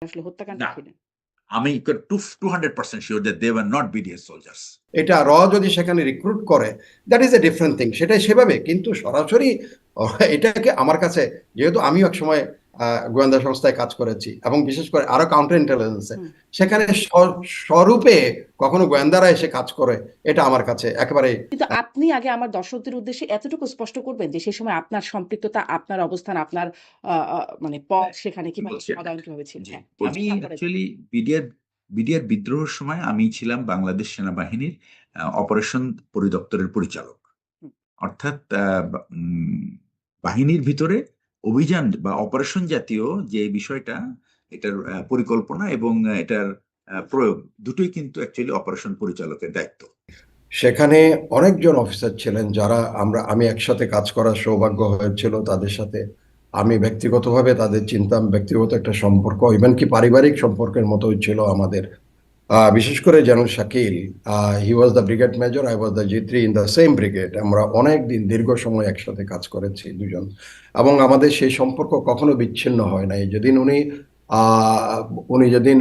আসলে হত্যাকাণ্ড না, ছিলেন? আমি 200% sure that they were not BDS soldiers. এটা যদি সেখানে রিক্রুট করে, that is a different thing, সেটাই সেভাবে। কিন্তু সরাসরি এটাকে আমার কাছে, যেহেতু আমিও এক সময় গোয়েন্দা সংস্থায় কাজ করেছি এবং বিশেষ করে আরো কাউন্টার ইন্টেলিজেন্সে, সেখানে স্বরূপে কখনো গোয়েন্দারা এসে কাজ করে, এটা আমার কাছে একেবারে। কিন্তু আপনি আগে আমার দর্শকদের উদ্দেশ্যে এতটুকু স্পষ্ট করবেন যে সেই সময় আপনার সম্পৃক্ততা, আপনার অবস্থান, আপনার মানে পথ সেখানে কিভাবে পদায়ন কিভাবে ছিল? জি, হ্যাঁ, আমি অ্যাকচুয়ালি বিডিআর বিদ্রোহের সময় আমি ছিলাম বাংলাদেশ সেনাবাহিনীর অপারেশন পরিদপ্তরের পরিচালক। অর্থাৎ বাহিনীর ভিতরে অভিযান বা অপারেশন জাতীয় যে বিষয়টা, এটার পরিকল্পনা এবং এটার প্রয়োগ দুটোই কিন্তু অ্যাকচুয়ালি অপারেশন পরিচালকের দায়িত্ব। সেখানে অনেকজন অফিসার ছিলেন যারা আমি একসাথে কাজ করার সৌভাগ্য হয়েছিল তাদের সাথে। আমি ব্যক্তিগতভাবে তাদের চিনতাম, ব্যক্তিগত একটা সম্পর্ক, ইভেন কি পারিবারিক সম্পর্কের মতোই ছিল আমাদের। বিশেষ করে general Shakil, he was the brigade major, I was the G3 in the same brigade. আমরা অনেক দিন দীর্ঘ সময় একসাথে কাজ করেছি দুজন, এবং আমাদের সেই সম্পর্ক কখনো বিচ্ছিন্ন হয় নাই। যেদিন উনি যেদিন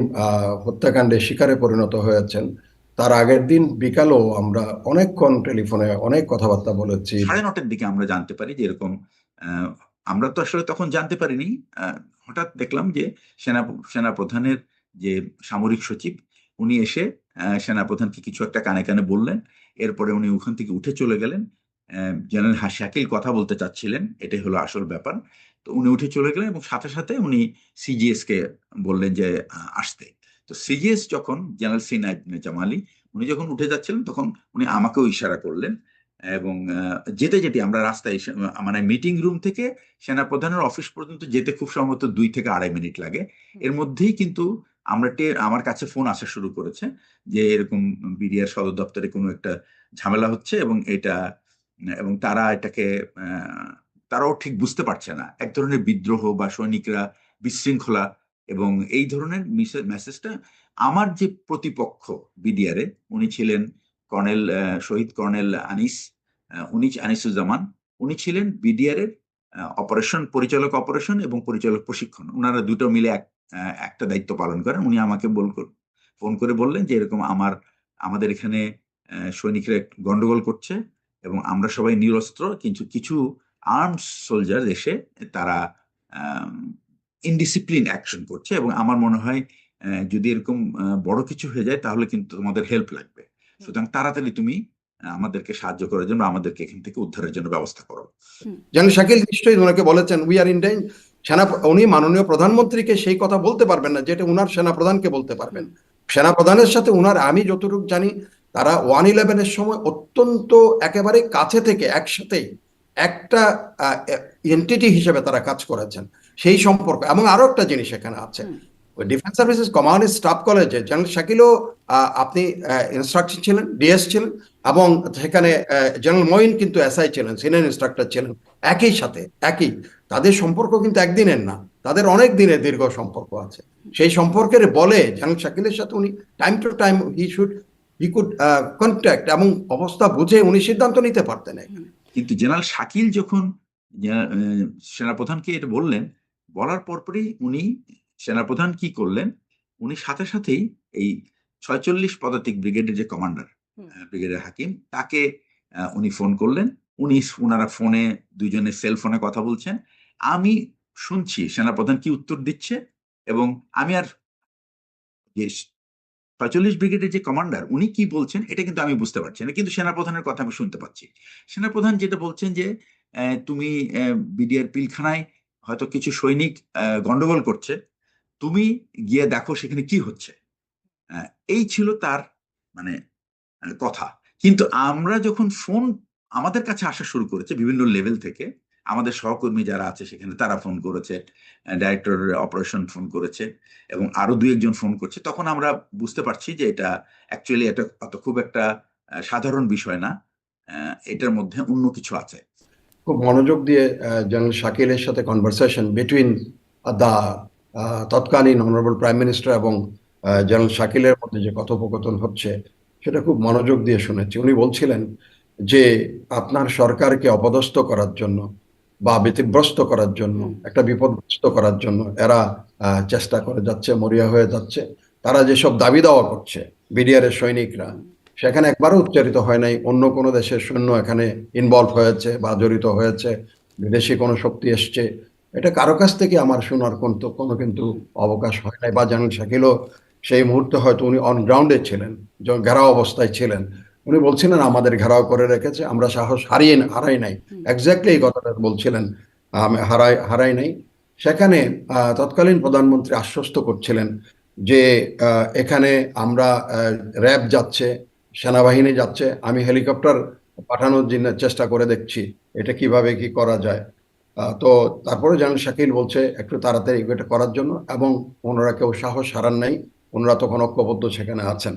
হত্যাকাণ্ডের শিকারে পরিণত হয়েছেন, তার আগের দিন বিকালেও আমরা অনেকক্ষণ টেলিফোনে অনেক কথাবার্তা বলেছি। 9:30 দিকে আমরা জানতে পারি যে এরকম, আমরা তো আসলে তখন জানতে পারিনি। হঠাৎ দেখলাম যে সেনাপ্রধানের যে সামরিক সচিব, উনি এসে সেনাপ্রধানকে কিছু একটা কানে কানে বললেন। এরপরে উনি ওখান থেকে উঠে চলে গেলেন। জেনারেল শাকিল কথা বলতে চাচ্ছিলেন, এটাই হলো আসল ব্যাপার। তো উনি উঠে চলে গেলেন এবং সাথে সাথে উনি সিজিএস কে বললেন যে আসতে। তো সিজিএস যখন, জেনারেল সিনাই জামালি, উনি যখন উঠে যাচ্ছিলেন তখন উনি আমাকেও ইশারা করলেন এবং যেতে যেতে আমরা রাস্তায় মানে মিটিং রুম থেকে সেনাপ্রধানের অফিস পর্যন্ত যেতে খুব সম্ভবত 2 থেকে 2.5 মিনিট লাগে। এর মধ্যেই কিন্তু আমার কাছে ফোন আসা শুরু করেছে যে এরকম বিডিআর সদর দপ্তরে কোনো একটা ঝামেলা হচ্ছে এবং তারা এটাকে তারাও ঠিক বুঝতে পারছে না, এক ধরনের বিদ্রোহ বা সৈনিকরা বিশৃঙ্খলা, এবং এই ধরনের মেসেজটা। আমার যে প্রতিপক্ষ বিডিআরে, উনি ছিলেন শহীদ কর্নেল আনিসুজ্জামান। উনি ছিলেন বিডিআর এর অপারেশন পরিচালক, অপারেশন এবং পরিচালক প্রশিক্ষণ, ওনারা দুটো মিলে একটা দায়িত্ব পালন করেন। উনি আমাকে ফোন করে বললেন যে এরকম আমাদের এখানে সৈনিকরা গন্ডগোল করছে এবং আমরা সবাই নিরস্ত্র, কিন্তু কিছু আর্মড সোলজার এসে তারা ইনডিসিপ্লিন অ্যাকশন করছে এবং আমার মনে হয় যদি এরকম বড় কিছু হয়ে যায় তাহলে কিন্তু তোমাদের হেল্প লাগবে। সুতরাং তাড়াতাড়ি তুমি আমাদেরকে সাহায্য করার জন্য, আমাদেরকে এখান থেকে উদ্ধারের জন্য ব্যবস্থা করো। জেনারেল শাকিল নিশ্চয়ই ওনাকে বলেছেন উই আর ইন ডেঞ্জার। উনি মাননীয় প্রধানমন্ত্রীকে সেই কথা বলতে পারবেন না যেটা উনার সেনাপ্রধানকে বলতে পারবেন। সেনাপ্রধানের সাথে উনার, আমি যতটুকু জানি, তারা 111-এর সময় অত্যন্ত একেবারে কাছে থেকে একসাথেই একটা এন্টিটি হিসেবে তারা কাজ করেছেন, সেই সম্পর্ক। এবং আরো একটা জিনিস এখানে আছে, ডিফেন্স সার্ভিসেস কমান্ড স্টাফ কলেজে জেনারেল শাকিলও আপনি ইনস্ট্রাকশন ছিলেন, ডিএস ছিলেন, এবং সেখানে জেনারেল মঈন কিন্তু এসআই ছিলেন, সিনিয়র ইনস্ট্রাক্টর ছিলেন। একই তাদের সম্পর্ক কিন্তু একদিনের না, তাদের অনেক দিনের দীর্ঘ সম্পর্ক আছে। সেই সম্পর্কের বলে জেনারেল শাকিলের সাথে উনি time to time he could contact, এবং অবস্থা বুঝে উনি সিদ্ধান্ত নিতে পারতেন। কিন্তু জেনারেল শাকিল যখন সেনাপ্রধানকে এটা বলার পরপরই উনি, সেনাপ্রধান কি করলেন, উনি সাথে সাথেই এই 46 পদাতিক ব্রিগেডের যে কমান্ডার, ব্রিগেডের হাকিম, তাকে উনি ফোন করলেন। ওনারা ফোনে দুজনে সেল ফোনে কথা বলছেন। আমি শুনছি সেনাপ্রধান কি উত্তর দিচ্ছে, এবং আমি আর 45 ব্রিগেডের যে কমান্ডার উনি কি বলছেন এটা কিন্তু আমি বুঝতে পারছি না, কিন্তু সেনাপ্রধানের কথা আমি শুনতে পাচ্ছি। সেনাপ্রধান যেটা বলছেন যে তুমি বিডিআর পিলখানায় হয়তো কিছু সৈনিক গন্ডগোল করছে, তুমি গিয়ে দেখো সেখানে কি হচ্ছে। এই ছিল তার মানে কথা। কিন্তু আমরা যখন ফোন আমাদের কাছে আসা শুরু করেছে বিভিন্ন লেভেল থেকে, আমাদের সহকর্মী যারা আছে সেখানে তারা ফোন করেছে, ডাইরেক্টর অপারেশন ফোন করেছে এবং আরো 2-1 জন ফোন করছে, তখন আমরা বুঝতে পারছি যে এটা অ্যাকচুয়ালি এটা খুব একটা সাধারণ বিষয় না, এটার মধ্যে অন্য কিছু আছে। খুব মনোযোগ দিয়ে জেনারেল শাকিলের সাথে কনভারসেশন বিটুইন দা তৎকালীন অনারেবল প্রাইম মিনিস্টার এবং জেনারেল শাকিলের মধ্যে যে কথোপকথন হচ্ছে, সেটা খুব মনোযোগ দিয়ে শুনেছি। উনি বলছিলেন যে আপনার সরকারকে অপদস্থ করার জন্য বা ব্যতিব্রস্ত করার জন্য, একটা বিপদগ্রস্ত করার জন্য এরা চেষ্টা করে যাচ্ছে, মরিয়া হয়ে যাচ্ছে। তারা যেসব দাবি দাওয়া করছে বিডিআর এর সৈনিকরা, সেখানে একবারও উচ্চারিত হয় নাই অন্য কোনো দেশের সৈন্য এখানে ইনভলভ হয়েছে বা জড়িত হয়েছে, বিদেশি কোনো শক্তি এসছে। এটা কারো কাছ থেকে আমার শোনার কোনো কিন্তু অবকাশ হয় নাই। বা জেনারেল শাকিলও সেই মুহূর্তে হয়তো উনি অন গ্রাউন্ডে ছিলেন, ঘেরাও অবস্থায় ছিলেন, উনি বলছিলেন আমাদের ঘেরাও করে রেখেছে, আমরা সাহস হারাই নাই। এক্স্যাক্টলি এই কথাটা বলছিলেন, হারাই নাই। সেখানে তৎকালীন প্রধানমন্ত্রী আশ্বস্ত করছিলেন যে এখানে আমরা র্যাব যাচ্ছে, সেনাবাহিনী যাচ্ছে, আমি হেলিকপ্টার পাঠানোর জন্য চেষ্টা করে দেখছি এটা কিভাবে কি করা যায়। তো তারপরে জেনারেল শাকিল বলছে একটু তাড়াতাড়ি এটা করার জন্য, এবং ওনারা কেউ সাহস হারান নাই, ওনারা তখন ঐক্যবদ্ধ সেখানে আছেন।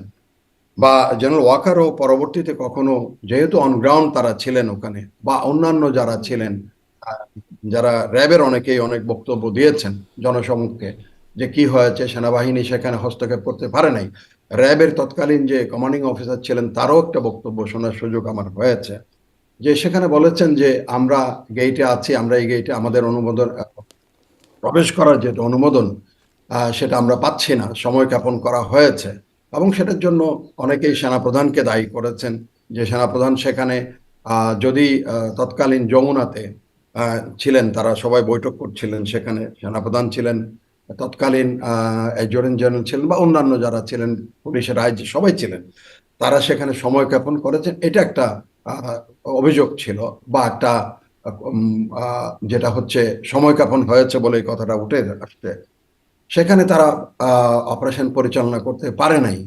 বা জেনারেল ওয়াকারও পরবর্তীতে কখনো, যেহেতু অন গ্রাউন্ড তারা ছিলেন ওখানে, বা অন্যান্য যারা ছিলেন, যারা র্যাবের অনেকেই অনেক বক্তব্য দিয়েছেন জনসমক্ষে যে কি হয়েছে, সেনাবাহিনী সেখানে হস্তক্ষেপ করতে পারে নাই। র্যাবের তৎকালীন যে কমান্ডিং অফিসার ছিলেন তারও একটা বক্তব্য শোনার সুযোগ আমার হয়েছে, যে সেখানে বলেছেন যে আমরা গেইটে আছি, আমরা এই গেইটে আমাদের অনুমোদন, প্রবেশ করার যে অনুমোদন, সেটা আমরা পাচ্ছি না, সময় জ্ঞাপন করা হয়েছে। এবং সেটার জন্য অনেকেই সেনাপ্রধানকে দায়ী করেছেন, যে সেনাপ্রধান সেখানে যদি তৎকালীন যমুনাতে ছিলেন, তারা সবাই বৈঠক করছিলেন, সেখানে সেনাপ্রধান ছিলেন, তৎকালীন অ্যাডজুটেন্ট জেনারেল ছিলেন, বা অন্যান্য যারা ছিলেন, পুলিশের আইজি সবাই ছিলেন, তারা সেখানে সময় জ্ঞাপন করেছেন। এটা একটা অভিযোগ ছিল, বা একটা যেটা হচ্ছে সময় জ্ঞাপন হয়েছে বলে এই কথাটা উঠে আসছে। সেখানে তারা অপারেশন পরিচালনা করতে পারে নাই।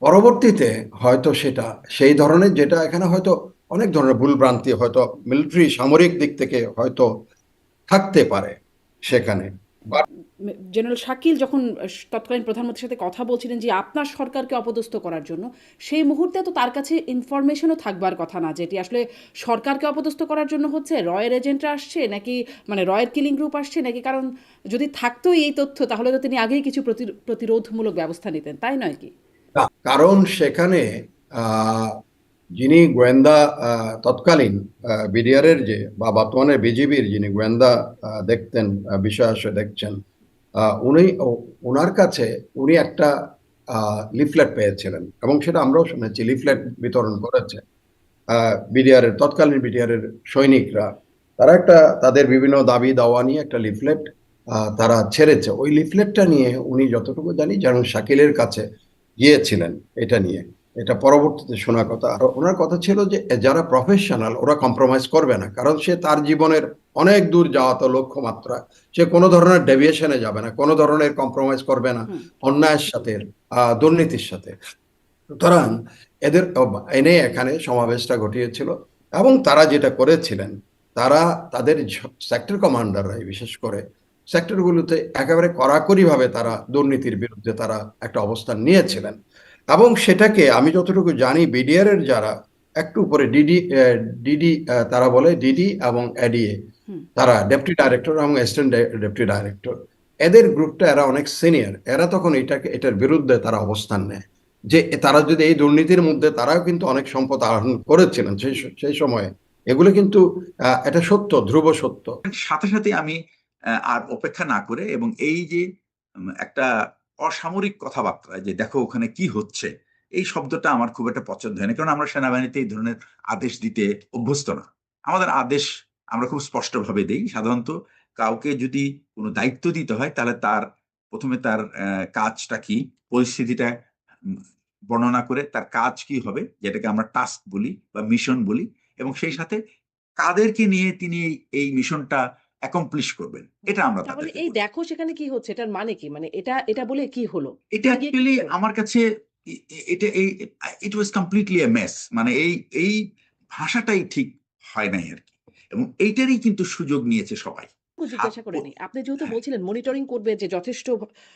পরবর্তীতে হয়তো সেটা সেই ধরনের, যেটা এখানে হয়তো অনেক ধরনের ভুলভ্রান্তি হয়তো মিলিটারি সামরিক দিক থেকে হয়তো থাকতে পারে সেখানে। জেনারেল শাকিল যখন তৎকালীন প্রধানমন্ত্রীর সাথে কথা বলছিলেন যে আপনার সরকারকে অপদস্থ করার জন্য, সেই মুহূর্তে তো তার কাছে ইনফরমেশনও থাকবার কথা না, যেটি আসলে সরকারকে অপদস্থ করার জন্য হচ্ছে, রয়ের এজেন্টরা আসছে নাকি, মানে রয়ের কিলিং গ্রুপ আসছে নাকি? কারণ যদি থাকতো এই তথ্য, তাহলে তো তিনি আগেই কিছু প্রতিরোধমূলক ব্যবস্থা নিতেন, তাই নয় কি? কারণ সেখানে যিনি গোয়েন্দা তৎকালীন বিডিআরের যে, বা বর্তমানে বিজিবির যিনি গোয়েন্দা দেখতেন, বিষয় আসে দেখছেন, ওনার কাছে উনি একটা লিফলেট পেয়েছিলেন, এবং সেটা আমরাও শুনেছি, লিফলেট বিতরণ করেছে তৎকালীন বিডিআর এর সৈনিকরা। তারা তাদের বিভিন্ন দাবি দাওয়া নিয়ে একটা লিফলেট তারা ছেড়েছে। ওই লিফলেটটা নিয়ে উনি যতটুকু জানি জেনারেল শাকিলের কাছে গিয়েছিলেন এটা নিয়ে। এটা পরবর্তীতে শোনা কথা। আর ওনার কথা ছিল যে যারা প্রফেশনাল ওরা কম্প্রোমাইজ করবে না, কারণ সে তার জীবনের অনেক দূর যাওয়া তো লক্ষ্যমাত্রা, সে কোনো ধরনের ডেভিয়েশনে যাবে না, কোনো ধরনের কম্প্রোমাইজ করবে না অন্যায়ের সাথে, দুর্নীতির সাথে। সুতরাং এদের এনে এখানে সমাবেশটা ঘটিয়েছিল, এবং তারা যেটা করেছিলেন, তারা তাদের সেক্টর কমান্ডাররাই বিশেষ করে সেক্টরগুলোতে একেবারে কড়াকড়িভাবে তারা দুর্নীতির বিরুদ্ধে তারা একটা অবস্থান নিয়েছিলেন। এবং সেটাকে আমি যতটুকু জানি, বিডিআর এর যারা একটু উপরে ডিডি তারা বলে ডিডি এবং এডিএ, তারা ডেপুটি ডাইরেক্টর এবং অ্যাসিস্ট্যান্ট ডেপুটি ডাইরেক্টর, এদের গ্রুপটা এরা অনেক সিনিয়র, এরা তখন এটার বিরুদ্ধে তারা অবস্থান নেয়, যে তারা যদি এই দুর্নীতির মধ্যে, তারাও কিন্তু অনেক সম্পদ আহরণ করেছিলেন সেই সময়ে। এগুলো কিন্তু এটা সত্য, ধ্রুব সত্য। সাথে সাথে আমি আর অপেক্ষা না করে, এবং এই যে একটা অসামরিক কথাবার্তা, যে দেখো ওখানে কি হচ্ছে, এই শব্দটা আমার খুব একটা পছন্দ হয় না, কারণ আমরা সেনাবাহিনীতে এই ধরনের আদেশ দিতে অভ্যস্ত না। আমাদের আদেশ আমরা খুব স্পষ্টভাবে দেই। সাধারণত কাউকে যদি কোনো দায়িত্ব দিতে হয়, তাহলে প্রথমে তার কাজটা কি, পরিস্থিতিটা বর্ণনা করে তার কাজ কি হবে, যেটাকে আমরা টাস্ক বলি বা মিশন বলি, এবং সেই সাথে কাদেরকে নিয়ে তিনি এই মিশনটা অ্যাকমপ্লিশ করবেন, এটা আমরা তাহলে তাদেরকে এই বলি। দেখো সেখানে কি হচ্ছে, এটার মানে কি? মানে এটা বলে কি হলো? এটা অ্যাকচুয়ালি আমার কাছে এটা ইট ওয়াজ কমপ্লিটলি এ মেস। মানে এই ভাষাটাই ঠিক হয় নাই আর কি, এবং এইটারই কিন্তু সুযোগ নিয়েছে সবাই। জিজ্ঞাসা করে নিই, আপনি যেহেতু হ্যাঁ, বলছিলেন মনিটরিং করবে, যে যথেষ্ট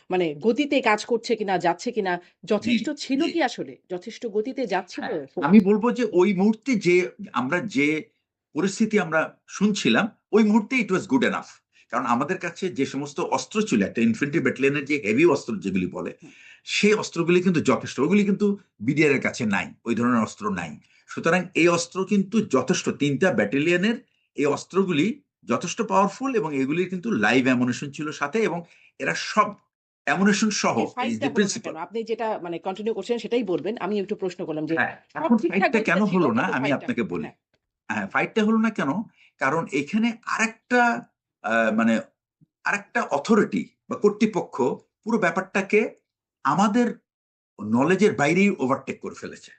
মানে গতিতে কাজ করছে কিনা, যাচ্ছে কিনা, যথেষ্ট ছিল জি। কি আসলে? যথেষ্ট গতিতে যাচ্ছিল? হ্যাঁ, আমি বলবো যে ওই মুহূর্তে আমরা যে পরিস্থিতি আমরা শুনছিলাম, ওই মুহূর্তে ইট ওয়াজ গুড এনাফ। কারণ আমাদের কাছে যে সমস্ত অস্ত্র ছিল, একটা ইনফেন্ট্রি ব্যাটালিয়নের যে হেভি অস্ত্র যেগুলি বলে, সেই অস্ত্রগুলি কিন্তু যথেষ্ট, ওগুলি কিন্তু বিডিআর এর কাছে নাই, ওই ধরনের অস্ত্র নাই। সুতরাং এই অস্ত্র কিন্তু যথেষ্ট, 3টা ব্যাটালিয়নের এই অস্ত্রগুলি যথেষ্ট পাওয়ারফুল, এবং এগুলির কিন্তু লাইভ অ্যামুনেশন ছিল সাথে, এবং এরা সব অ্যামুনেশন সহ এই ফাইটটা হলো না প্রিন্সিপাল। কেন? আপনি যেটা মানে কন্টিনিউ করছেন সেটাই বলবেন। আমি একটু প্রশ্ন করলাম যে হ্যাঁ, সব এখন ঠিকঠাক ফাইটটা কেন গতিতে ছিল হলো না কিন্তু আমি ফাইটটা আপনাকে বলি। হ্যাঁ, হ্যাঁ, ফাইটটা হলো না কেন? কারণ এখানে আরেকটা মানে আরেকটা অথরিটি বা কর্তৃপক্ষ পুরো ব্যাপারটাকে আমাদের নলেজের বাইরেই ওভারটেক করে ফেলেছে।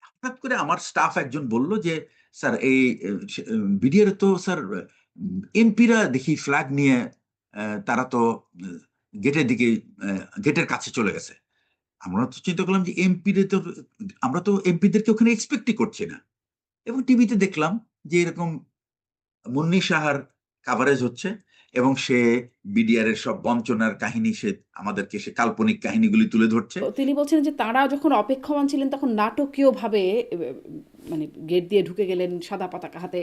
হঠাৎ করে আমার স্টাফ একজন বলল যে, স্যার এই বিডিআর তো স্যার এমপিরা দেখি ফ্ল্যাগ নিয়ে তারা তো গেটের দিকে গেটের কাছে চলে গেছে। আমরা তো চিন্তা করলাম যে এমপিদের তো আমরা তো এমপিদেরকে ওখানে এক্সপেক্টই করছি না, এবং টিভিতে দেখলাম যে এরকম মুন্নি সাহার কাভারেজ হচ্ছে, এবং সে বিডিআর এর সব বঞ্চনার কাহিনী সে আমাদেরকে সে কাল্পনিক কাহিনীগুলি তুলে ধরছে। তো তিনি বলছেন যে তারা যখন অপেক্ষমান ছিলেন তখন নাটকীয়ভাবে মানে গেট দিয়ে ঢুকে গেলেন সাদা পতাকা হাতে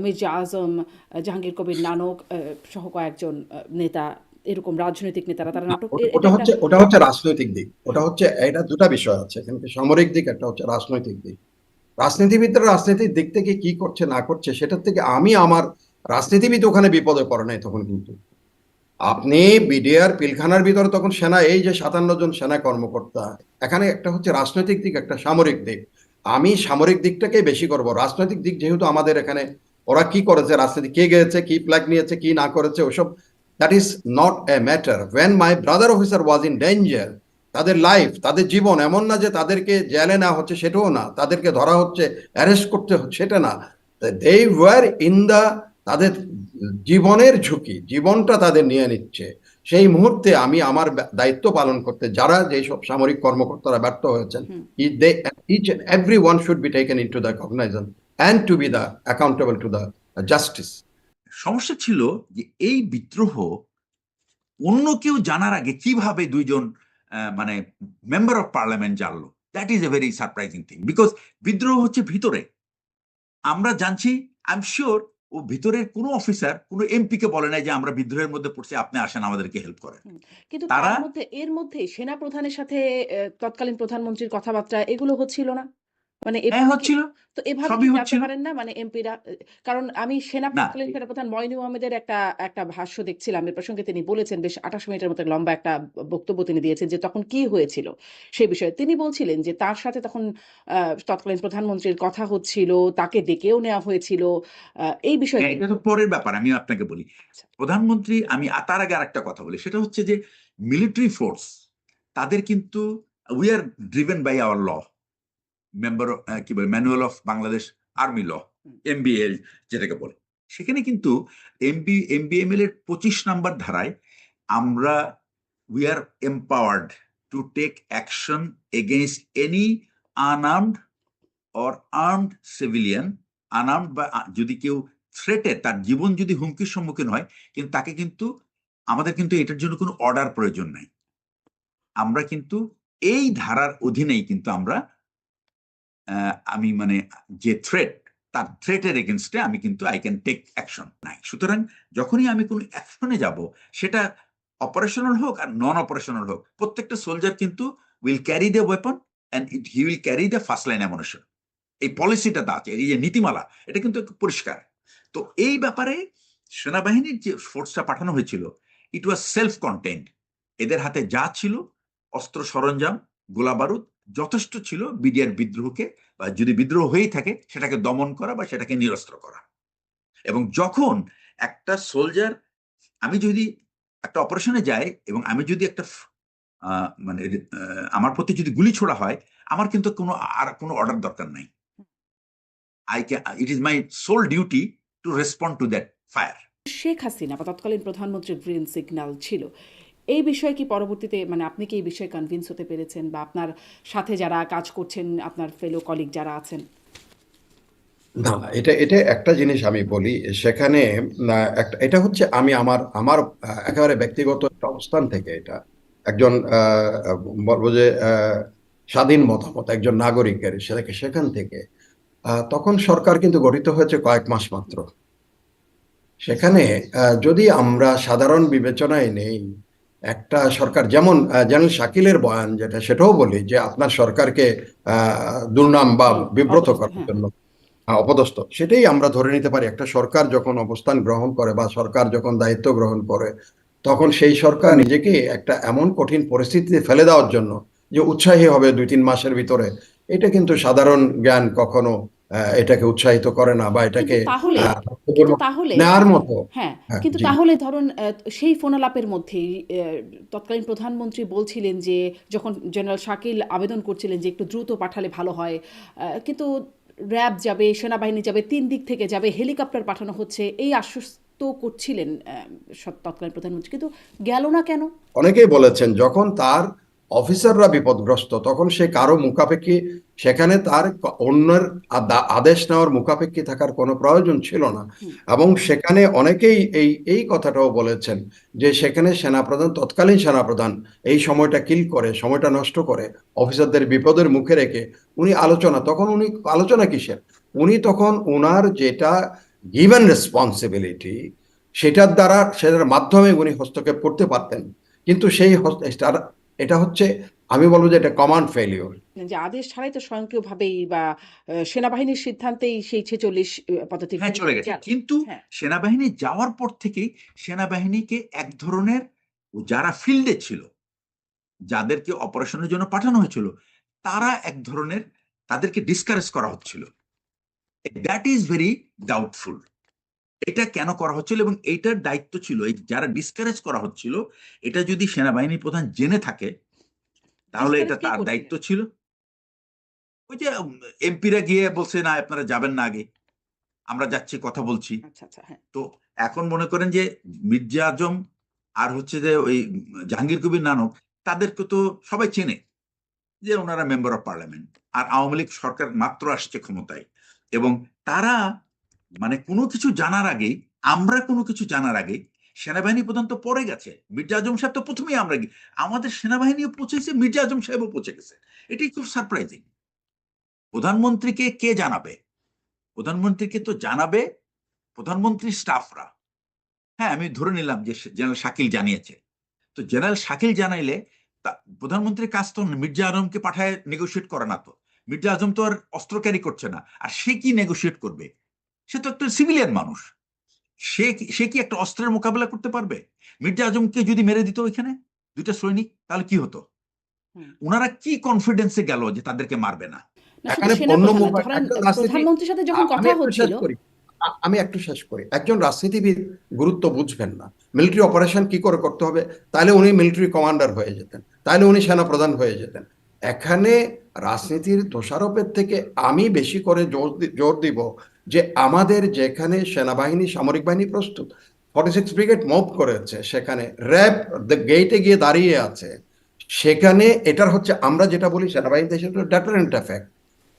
মির্জা আজম, জাহাঙ্গীর কবির নানক সহ কয়েকজন নেতা, এরকম রাজনৈতিক নেতারা তারা নাটক এটা একটা ওটা হচ্ছে রাজনৈতিক দিক। ওটা হচ্ছে, এটা দুটা বিষয় আছে এখানে, সামরিক দিক, একটা হচ্ছে রাজনৈতিক দিক। রাজনীতিবিদরা রাজনীতির দিক থেকে কি করছে না করছে সেটার থেকে আমি আমার রাজনীতিবিদ ওখানে বিপদে পড়ে নাই তখন। কিন্তু আপনি বিডিআর পিলখানার ভিতরে তখন সেনা, এই যে 57 জন সেনা কর্মকর্তা, এখানে একটা হচ্ছে রাজনৈতিক দিক, একটা সামরিক দিক। আমি সামরিক দিকটাকে বেশি করব। রাজনৈতিক দিক যেহেতু আমাদের এখানে ওরা কি করেছে, রাজনীতি কে গেছে, কি ফ্ল্যাগ নিয়েছে, কি না করেছে, ওসব that is not a matter. When my brother officer was in danger, তাদের লাইফ, তাদের জীবন, এমন না যে তাদেরকে জেলে নেওয়া হচ্ছে সেটাও না, তাদেরকে ধরা হচ্ছে, অ্যারেস্ট করতে হচ্ছে সেটা না, দে ওয়ার ইন দা, তাদের জীবনের ঝুঁকি, জীবনটা তাদের নিয়ে নিচ্ছে। সেই মুহূর্তে আমি আমার দায়িত্ব পালন করতে, যারা যেসব সামরিক কর্মকর্তারা ব্যর্থ হয়েছেন, each and every one should be taken into the cognizance and to be the accountable to the justice. সমস্যা ছিল যে এই বিদ্রোহ অন্য কেউ জানার আগে কিভাবে দুইজন মানে মেম্বার অফ পার্লামেন্ট জানলো, that is a very surprising thing, because বিদ্রোহ হচ্ছে ভিতরে, আমরা জানছি। আই এম শিওর ও ভিতরের কোনো অফিসার কোনো এমপি কে বলে নাই যে আমরা বিদ্রোহের মধ্যে পড়ছি, আপনি আসেন আমাদেরকে হেল্প করেন। কিন্তু তারা এর মধ্যে সেনা প্রধানের সাথে তৎকালীন প্রধানমন্ত্রীর কথাবার্তা এগুলো হচ্ছিল না, মানে হ্যাঁ এভাবে কি, হচ্ছিল, তো এভাবে কি সবই জানতে হচ্ছিল। পারেন না মানে এমপিরা? কারণ আমি না, তৎকালীন সেনাপ্রধান মইনু আহমেদের একটা একটা ভাষ্য দেখছিলাম, এর প্রসঙ্গে তিনি বলেছেন, বেশ 28 মিনিটের মতো লম্বা একটা বক্তব্য তিনি দিয়েছেন যে তখন কি হয়েছিল সেই বিষয়ে। তিনি বলছিলেন যে তার সাথে তখন তৎকালীন প্রধানমন্ত্রীর কথা হচ্ছিল, তাকে ডেকেও নেওয়া হয়েছিল, এই বিষয়ে হ্যাঁ, কি এটা তো পরের ব্যাপার, আমি আপনাকে বলি। আচ্ছা, প্রধানমন্ত্রী, আমি তার আগে আরেকটা কথা বলি, সেটা হচ্ছে যে মিলিটারি ফোর্স তাদের কিন্তু we are driven by our law, member কি বলে manual of Bangladesh army law, MBL যেটাকে বলে। সেখানে কিন্তু এমবিএমএল এর 25 নাম্বার ধারায় আমরা we are empowered to take action against any unarmed or armed civilian. Unarmed বা যদি কেউ থ্রেটে, তার জীবন যদি হুমকির সম্মুখীন হয়, কিন্তু তাকে কিন্তু আমাদের কিন্তু এটার জন্য কোনো অর্ডার প্রয়োজন নাই। আমরা কিন্তু এই ধারার অধীনেই কিন্তু আমরা আমি মানে যে থ্রেট, তার থ্রেটের এগেনস্টে আমি কিন্তু আই ক্যান টেক অ্যাকশন নাই। সুতরাং যখনই আমি কোনো অ্যাকশনে যাব, সেটা অপারেশনাল হোক আর নন অপারেশনাল হোক, প্রত্যেকটা সোলজার কিন্তু will carry the weapon and he will carry the first line ammunition. এই পলিসিটা আছে, এই যে নীতিমালা, এটা কিন্তু পরিষ্কার। তো এই ব্যাপারে সেনাবাহিনীর যে ফোর্সটা পাঠানো হয়েছিল, ইট ওয়াজ সেলফ কন্টেন্ট। এদের হাতে যা ছিল, অস্ত্র সরঞ্জাম, গোলা বারুদ যথেষ্ট ছিল বিডিআর বিদ্রোহকে, বা যদি বিদ্রোহ হয়েই থাকে সেটাকে দমন করা বা সেটাকে নিরস্ত্র করা। এবং যখন একটা সোলজার, আমি যদি একটা অপারেশনে যাই এবং আমি যদি একটা মানে আমার প্রতি যদি গুলি ছোড়া হয়, আমার কিন্তু আর কোনো অর্ডার দরকার নাই। It is my sole duty to respond to that fire. Sheikh Hasina বা তৎকালীন প্রধানমন্ত্রীর গ্রিন সিগন্যাল ছিল, এই বিষয়ে কি পরবর্তীতে মানে আপনি কি এই বিষয়ে কনভিন্স হতে পেরেছেন, বা আপনার সাথে যারা কাজ করছেন, আপনার ফেলো কলিগ যারা আছেন? না, এটা এটা একটা জিনিস আমি বলি সেখানে, এটা হচ্ছে আমি আমার আমার একেবারে ব্যক্তিগত একটা অবস্থান থেকে, এটা একজন বলবো যে স্বাধীন মতামত একজন নাগরিকের, সেখান থেকে তখন সরকার কিন্তু গঠিত হয়েছে কয়েক মাস মাত্র। সেখানে যদি আমরা সাধারণ বিবেচনায় নেই, একটা সরকার যেমন জেনারেল শাকিলের বয়ান যেটা, সেটাও বলি যে আপনার সরকারকে দুর্নাম বা বিব্রত করার জন্য অপদস্থ, সেটাই আমরা ধরে নিতে পারি। একটা সরকার যখন অবস্থান গ্রহণ করে বা সরকার যখন দায়িত্ব গ্রহণ করে, তখন সেই সরকার নিজেকে একটা এমন কঠিন পরিস্থিতিতে ফেলে দেওয়ার জন্য যে উৎসাহী হবে 2-3 মাসের ভিতরে, এটা কিন্তু সাধারণ জ্ঞান কখনো এটাকে উৎসাহিত করে না বা কিন্তু এটাকে তাহলে আহ, কিন্তু তাহলে নেয়ার মতো। হ্যাঁ, হ্যাঁ, কিন্তু জি। তাহলে ধরুন সেই ফোনালাপের মধ্যেই তৎকালীন প্রধানমন্ত্রী বলছিলেন যে যখন জেনারেল শাকিল আবেদন করছিলেন যে একটু দ্রুত পাঠালে ভালো হয়, কিন্তু র্যাব যাবে, সেনাবাহিনী যাবে, 3 দিক থেকে যাবে, হেলিকপ্টার পাঠানো হচ্ছে, এই আশ্বস্ত করছিলেন তৎকালীন প্রধানমন্ত্রী, কিন্তু গেল না কেন? অনেকেই বলেছেন যখন তার অফিসাররা বিপদগ্রস্ত তখন সে কারো মুখাপেক্ষী, সেখানে তার অন্যের আদেশ নেওয়ার মুখাপেক্ষী থাকার কোনো প্রয়োজন ছিল না। হুম। এবং সেখানে অনেকেই এই এই কথাটাও বলেছেন যে সেখানে সেনাপ্রধান, তৎকালীন সেনাপ্রধান এই সময়টা কিল করে, সময়টা নষ্ট করে, অফিসারদের বিপদের মুখে রেখে উনি আলোচনা কিসের? উনি তখন উনার যেটা গিভেন রেসপন্সিবিলিটি, সেটার মাধ্যমে উনি হস্তক্ষেপ করতে পারতেন। কিন্তু এটা হচ্ছে, আমি বলবো যে এটা কমান্ড ফেলিওর। যে আদেশ ছাড়াই তো স্বয়ংক্রিয়ভাবেই বা সেনাবাহিনীর সিদ্ধান্তেই সেই 46 পদাতিক হ্যাঁ, চলে গেছে। গেল। কিন্তু হ্যাঁ। সেনাবাহিনী যাওয়ার পর থেকেই সেনাবাহিনীকে এক ধরনের, যারা ফিল্ডে ছিল, যাদেরকে অপারেশনের জন্য পাঠানো হয়েছিল, তারা এক ধরনের, তাদেরকে ডিসকারেজ করা হচ্ছিল। That is very doubtful. এটা কেন করা হচ্ছিল এবং এইটার দায়িত্ব ছিল, এই যারা ডিসকারেজ করা হচ্ছিল, এটা যদি সেনাবাহিনী প্রধান জেনে থাকে তাহলে ডিসকারেজ এটা কে তার দায়িত্ব করছিলেন? ছিল। ওই যে এমপিরা গিয়ে বলছে না আপনারা যাবেন না, আগে আমরা যাচ্ছি, কথা বলছি। আচ্ছা, আচ্ছা, হ্যাঁ। তো এখন মনে করেন যে মির্জা আজম আর হচ্ছে যে ওই জাহাঙ্গীর কবির নানক, তাদেরকে তো সবাই চেনে যে ওনারা মেম্বার অফ পার্লামেন্ট, আর আওয়ামী লীগ সরকার মাত্র আসছে ক্ষমতায়, এবং তারা মানে কোনো কিছু জানার আগেই, আমরা কোনো কিছু জানার আগে সেনাবাহিনী প্রধান তো পরে গেছে, মির্জা আজম সাহেব তো প্রথমেই, আমাদের সেনাবাহিনীও পৌঁছেছে, মির্জা আজম সাহেবও পৌঁছে গেছে। এটাই খুব সারপ্রাইজিং। প্রধানমন্ত্রীকে কে জানাবে? প্রধানমন্ত্রীকে তো জানাবে প্রধানমন্ত্রীর স্টাফরা। হ্যাঁ, আমি ধরে নিলাম যে জেনারেল শাকিল জানিয়েছে। তো জেনারেল শাকিল জানাইলে প্রধানমন্ত্রীর কাজ তো মির্জা আজমকে পাঠায় নেগোশিয়েট করে না। তো মির্জা আজম তো আর অস্ত্র ক্যারি করছে না, আর সে কি নেগোশিয়েট করবে? সে তো একটা সিভিলিয়ান মানুষ। সে কি একটা অস্ত্রের মোকাবেলা করতে পারবে? মির্জা আজমকে যদি মেরে দিত ওইখানে দুইটা সৈনিক, তাহলে কি হতো? হুম। ওনারা কি কনফিডেন্সে গেল যে তাদেরকে মারবে না? না, শুধু এখানে সেনাপ্রধান না, ধরেন একজন রাজনীতি, প্রধানমন্ত্রীর সাথে যখন আমি কথা একটু শেষ হচ্ছিল। করি, আমি একটু শেষ করি। একজন রাজনীতিবিদ গুরুত্ব বুঝবেন না, মিলিটারি অপারেশন কি করে করতে হবে, তাহলে উনি মিলিটারি কমান্ডার হয়ে যেতেন, তাহলে উনি সেনাপ্রধান হয়ে যেতেন। এখানে রাজনীতির দোষারোপের থেকে আমি বেশি করে জোর দিব যে আমাদের যেখানে সেনাবাহিনী, সামরিক বাহিনী প্রস্তুত, 46 ব্রিগেড মুভ করেছে, সেখানে র্যাব গেটে গিয়ে দাঁড়িয়ে আছে, সেখানে এটার হচ্ছে আমরা যেটা বলি সেনাবাহিনী দেশের ডেটারেন্ট এফেক্ট,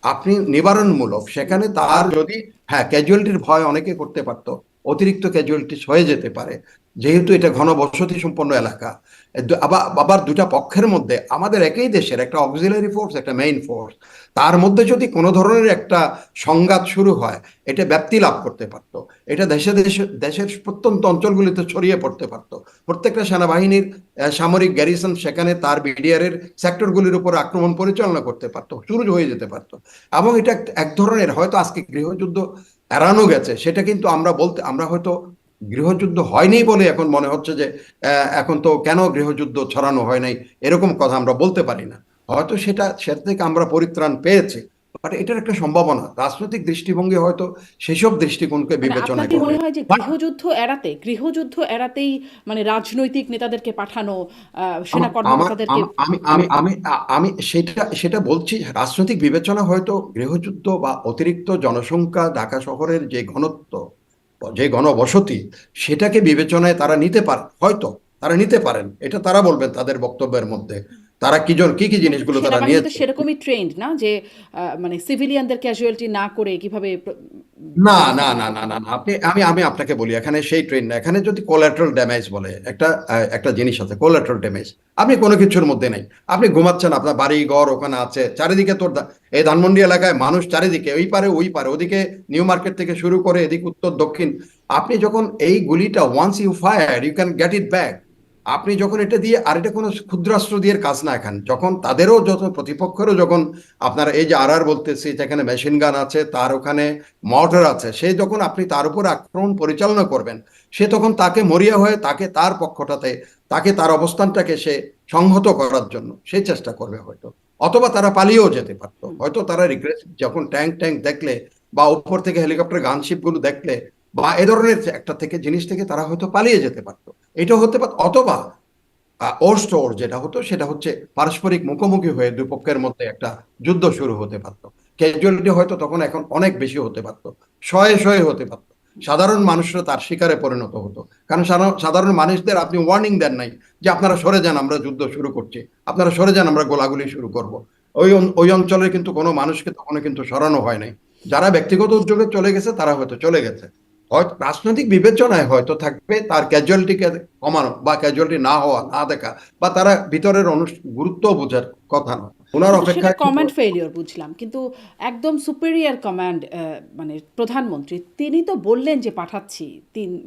আপনি নিবারণমূলক। সেখানে তার যদি, হ্যাঁ, ক্যাজুয়ালিটির ভয় অনেকে করতে পারতো, অতিরিক্ত ক্যাজুয়ালিটি হয়ে যেতে পারে, যেহেতু এটা ঘনবসতি সম্পন্ন এলাকা। আবার দুটা পক্ষের মধ্যে, আমাদের একই দেশের একটা অক্সিলারি ফোর্স, একটা মেইন ফোর্স, তার মধ্যে যদি কোনো ধরনের একটা সংঘাত শুরু হয়, এটা ব্যাপ্তি লাভ করতে পারতো, এটা দেশের প্রত্যন্ত অঞ্চলগুলিতে ছড়িয়ে পড়তে পারতো। প্রত্যেকটা সেনাবাহিনীর সামরিক গ্যারিসন সেখানে তার বিডিআর এর সেক্টরগুলির উপর আক্রমণ পরিচালনা করতে পারতো, শুরু হয়ে যেতে পারতো। এবং এটা এক ধরনের, হয়তো আজকে গৃহযুদ্ধ এড়ানো গেছে, সেটা কিন্তু আমরা হয়তো গৃহযুদ্ধ হয়নি বলে এখন মনে হচ্ছে যে এখন তো কেন গৃহযুদ্ধ ছড়ানো হয় নাই, এরকম কথা আমরা বলতে পারি না। হয়তো সেটা থেকে আমরা পরিত্রাণ পেয়েছি, বাট এটার একটা সম্ভাবনা রাজনৈতিক দৃষ্টিভঙ্গি হয়তো সেসব দৃষ্টিকোণকে মানে বিবেচনা আপনার কি করবে। মনে হয় যে বাট গৃহযুদ্ধ এড়াতেই মানে রাজনৈতিক নেতাদেরকে পাঠানো, সেনা আমা- আমার কর্মকর্তাদেরকে? আম- আমি আমি আমি আমি সেটা সেটা বলছি, রাজনৈতিক বিবেচনা হয়তো গৃহযুদ্ধ বা অতিরিক্ত জনসংখ্যা, ঢাকা শহরের যে ঘনত্ব, যে ঘনবসতি, সেটাকে বিবেচনায় তারা নিতে পারে, হয়তো তারা নিতে পারেন, এটা তারা বলবেন তাদের বক্তব্যের মধ্যে, তারা কি কি না, কিন্তু জিনিসগুলো তারা সেনাবাহিনী তো নিয়েছে। সেরকমই ট্রেন্ড না যে মানে সিভিলিয়ানদের ক্যাজুয়ালিটি না করে কিভাবে না, না, ব্যবস্থাপনা না, না, করতে না, হবে। না, আমি আপনাকে বলি, এখানে সেই ট্রেন না, এখানে যদি কোলাটারাল ড্যামেজ বলে একটা জিনিস আছে, কোলাটারাল ড্যামেজ। আপনি কোনো কিছুর মধ্যে নাই, আপনি ঘুমাচ্ছেন, আপনার বাড়ি ঘর ওখানে আছে, চারিদিকে এই ধানমন্ডি এলাকায় মানুষ, চারিদিকে ওই পারে ওই পারে, ওদিকে নিউ মার্কেট থেকে শুরু করে এদিকে উত্তর দক্ষিণ। আপনি যখন এই গুলিটা once you fire, you can get it back, আপনি যখন এটা দিয়ে, আর এটা কোনো ক্ষুদ্রাস্ত্র দিয়ে কাজ না, এখন যখন তাদেরও যত প্রতিপক্ষেরও যখন আপনার এই যে আর বলতেছি যেখানে মেশিন গান আছে, তার ওখানে মর্টার আছে, সে যখন আপনি তার উপর আক্রমণ পরিচালনা করবেন, সে তখন তাকে মরিয়া হয়ে তাকে তার পক্ষটাতে, তাকে তার অবস্থানটাকে সে সংহত করার জন্য সে চেষ্টা করবে হয়তো, অথবা তারা পালিয়েও যেতে পারতো হয়তো। তারা রিগ্রেস যখন ট্যাঙ্ক ট্যাঙ্ক দেখলে বা উপর থেকে হেলিকপ্টার গানশিপ গুলো দেখলে বা এ ধরনের একটা থেকে জিনিস থেকে তারা হয়তো পালিয়ে যেতে পারতো, এটা হতে পারত। অথবা ওর স্টোর যেটা হতো সেটা হচ্ছে পারস্পরিক মুখোমুখি হয়ে দুই পক্ষের মধ্যে একটা যুদ্ধ শুরু হতে পারত। ক্যাজুয়ালিটি হয়তো তখন এখন অনেক বেশি হতে পারত, শয়ে শয়ে হতে পারত। সাধারণ মানুষরা তার শিকারে পরিণত হতো, কারণ সাধারণ মানুষদের আপনি ওয়ার্নিং দেন নাই যে আপনারা সরে যান, আমরা যুদ্ধ শুরু করছি, আপনারা সরে যান, আমরা গোলাগুলি শুরু করব। ওই অঞ্চলের কিন্তু কোনো মানুষকে তখন কিন্তু সরানো হয় নাই। যারা ব্যক্তিগত উদ্যোগে চলে গেছে তারা হয়তো চলে গেছে, হয়তো রাজনৈতিক বিবেচনায় হয়তো থাকবে তার ক্যাজুয়ালিটিকে কমানো বা ক্যাজুয়ালিটি না হওয়া, না দেখা, বা তারা ভিতরের গুরুত্ব বোঝার কথা না, ওনার কিন্তু সেটা অপেক্ষায় কমান্ড ফেলিওর বুঝলাম, কিন্তু একদম সুপেরিয়র কমান্ড, মানে প্রধানমন্ত্রী তিনি তো বললেন যে পাঠাচ্ছি,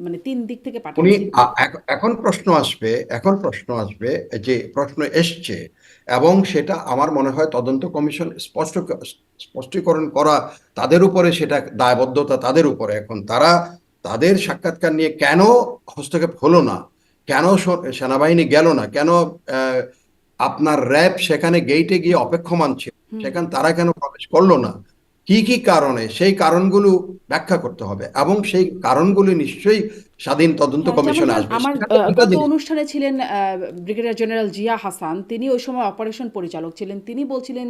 মানে 3 দিক থেকে উনি পাঠাচ্ছি। এখন প্রশ্ন আসবে, যে প্রশ্ন এসছে, এবং সেটা আমার মনে হয় তদন্ত কমিশন স্পষ্টীকরণ করা তাদের উপরে, সেটা দায়বদ্ধতা তাদের উপরে। এখন তারা তাদের সাক্ষাৎকার নিয়ে কেন হস্তক্ষেপ হলো না, কেন সেনাবাহিনী গেল না, কেন আহ, আপনার র্যাব সেখানে গেইটে গিয়ে অপেক্ষমান ছিল, সেখানে তারা কেন প্রবেশ করলো না, কি কি কারণে, সেই কারণগুলো ব্যাখ্যা করতে হবে, এবং সেই কারণগুলি নিশ্চয়ই স্বাধীন তদন্ত হ্যাঁ, যেমন কমিশনে ধরেন আসবে। আমার সেখানে দুটা গত জিনিস, অনুষ্ঠানে ছিলেন ব্রিগেডিয়ার জেনারেল জিয়া হাসান, তিনি ওই সময় অপারেশন পরিচালক ছিলেন, তিনি বলছিলেন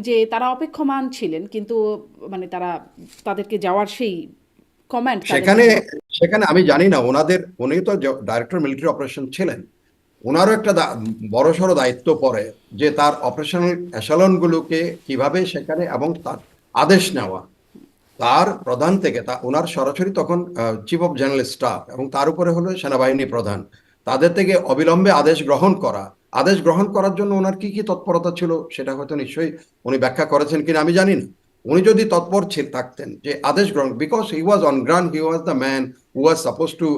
যে তারা অপেক্ষমান ছিলেন, কিন্তু মানে তাদেরকে যাওয়ার সেই কমান্ড তাদেরকে সেখানে দেওয়া। সেখানে আমি জানি না উনি তো ডাইরেক্টর মিলিটারি অপারেশন ছিলেন, ওনারও একটা বড়সড় দায়িত্ব পড়ে যে তার অপারেশনাল এশালন গুলোকে কিভাবে সেখানে, এবং তার আদেশ নেওয়া তার প্রধান থেকে, ওনার সরাসরি তখন চিফ অফ জেনারেল স্টাফ, এবং তার উপরে হলো সেনাবাহিনী প্রধান, তাদের থেকে অবিলম্বে আদেশ গ্রহণ করা। আদেশ গ্রহণ করার জন্য ওনার কি কি তৎপরতা ছিল সেটা হয়তো নিশ্চয়ই উনি ব্যাখ্যা করেছেন কিনা আমি জানি না। উনি যদি তৎপর থাকতেন যে আদেশ গ্রহণ, because he was on ground, he was the man who was suppose to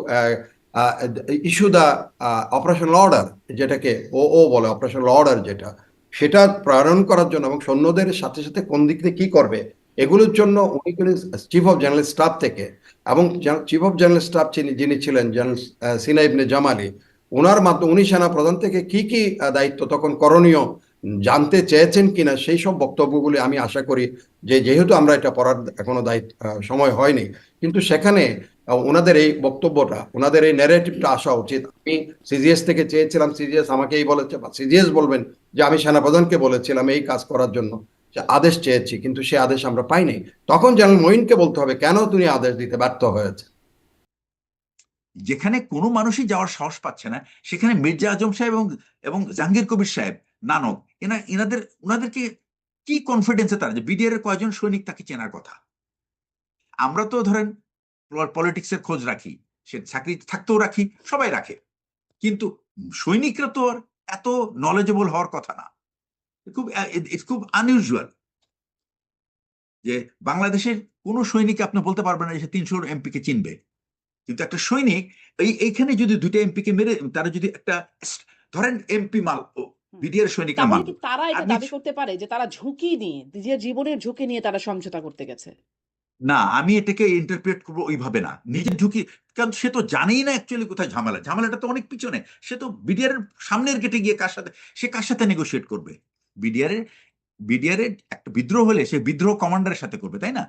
issue the operational order, যেটাকে ও বলে অপারেশনাল অর্ডার, যেটা সেটা প্রেরণ করার জন্য, এবং সৈন্যদের সাথে সাথে কোন দিক থেকে কি করবে এগুলোর জন্য উনি কিন্তু চিফ অফ জেনারেল স্টাফ থেকে, এবং চিফ অফ জেনারেল স্টাফ যিনি ছিলেন জেনারেল সিনা ইবনে জামালি, ওনার মাধ্যমে উনি সেনা প্রধান থেকে কি কি দায়িত্ব তখন করণীয় জানতে চেয়েছেন কিনা, সেই সব বক্তব্যগুলি আমি আশা করি যে, যেহেতু আমরা এটা পড়ার এখনো সময় হয়নি, কিন্তু সেখানে ওনাদের এই বক্তব্যটা, ওনাদের এই ন্যারেটিভটা আসা উচিত। আমি সিজিএস থেকে চেয়েছিলাম, সিজিএস আমাকে এই বলেছে, বা সিজিএস বলবেন যে আমি সেনাপ্রধানকে বলেছিলাম এই কাজ করার জন্য, যে আদেশ চেয়েছি, কিন্তু সে আদেশ আমরা পাইনি। তখন জেনারেল মঈনকে বলতে হবে কেন তুমি আদেশ দিতে ব্যর্থ হয়েছে। যেখানে কোনো মানুষই যাওয়ার সাহস পাচ্ছে না, সেখানে মির্জা আজম সাহেব এবং এবং জাহাঙ্গীর কবির সাহেব, নানক, ওনাদেরকে কি কনফিডেন্সে তারা, যে বিডিআর এর কয়জন সৈনিক তাকে চেনার কথা। আমরা তো ধরেন পলিটিক্সের খোঁজ রাখি, সে চাকরি থাকতেও রাখি, সবাই রাখে, কিন্তু সৈনিকরা তো আর এত নলেজেবল হওয়ার কথা না। খুব আনইউজুয়াল যে বাংলাদেশের কোন সৈনিক আপনি বলতে পারবেন না যে 300 এমপি কে চিনবে, কিন্তু একটা সৈনিক এইখানে যদি 2টা এমপি কে মেরে, তারা যদি একটা ধরেন এমপি মাল, বিডিআর সৈনিকরা তাহলে মাল, কি তারা এটা আমি দাবি করতে পারে যে তারা ঝুঁকি নিয়ে, নিজের জীবনের ঝুঁকি নিয়ে তারা সমঝোতা করতে গেছে? না, আমি এটাকে ইন্টারপ্রেট করবো ওইভাবে না, নিজের ঝুঁকি। কারণ সে তো জানেই না অ্যাকচুয়ালি কোথায় ঝামেলাটা তো অনেক পিছনে। সে তো বিডিআর এর সামনের গেটে গিয়ে কার সাথে নেগোশিয়েট করবে? বিডিআর এর বিডিআর এর একটা বিদ্রোহ হলে সে বিদ্রোহ কমান্ডারের সাথে করবে, তাই না?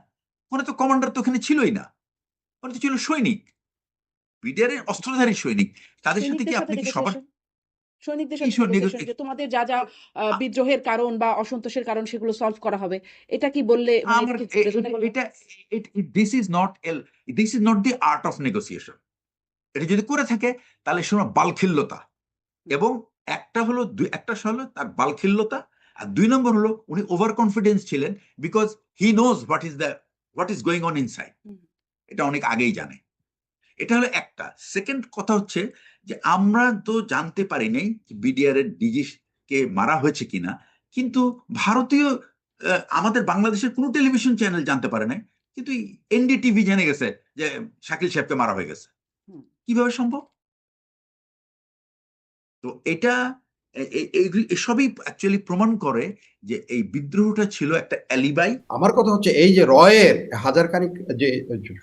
ওখানে তো কমান্ডার তো ওখানে ছিলই না, ওখানে তো ছিল সৈনিক, বিডিআর এর অস্ত্রধারী সৈনিক। তাদের সাথে কি সৈনিকদের সাথে আপনি কি সবার নেগোসিয়েশন, সৈনিকদের এই সাথে নেগোসিয়েশন যে তোমাদের যা যা বিদ্রোহের কারণ বা অসন্তোষের কারণ সেগুলো সলভ করা হবে, এটা কি বললে মানে আমার এটা কি reasonable? এটা this is not the art of negotiation. এটা যদি করে থাকে তাহলে শোনো বালখিল্যতা, এবং একটা হলো তার বালখিল্যতা, আর 2 নম্বর হলো উনি ওভার কনফিডেন্স ছিলেন, because he knows what is going on inside. এটা অনেক আগেই জানে। এটা হলো একটা। সেকেন্ড কথা হচ্ছে যে আমরা তো জানতে পারি নাই বিডিআর এর ডিজি কে মারা হয়েছে কিনা, কিন্তু ভারতীয় আমাদের বাংলাদেশের কোনো টেলিভিশন চ্যানেল জানতে পারে নাই, কিন্তু এনডিটিভি জেনে গেছে যে শাকিল সাহেবকে মারা হয়ে গেছে। কিভাবে সম্ভব? তো এটা এসবই অ্যাকচুয়ালি প্রমাণ করে যে এই বিদ্রোহটা ছিল একটা অ্যালিবাই। আমার কথা হচ্ছে এই যে রয়ের হাজারখানিক যে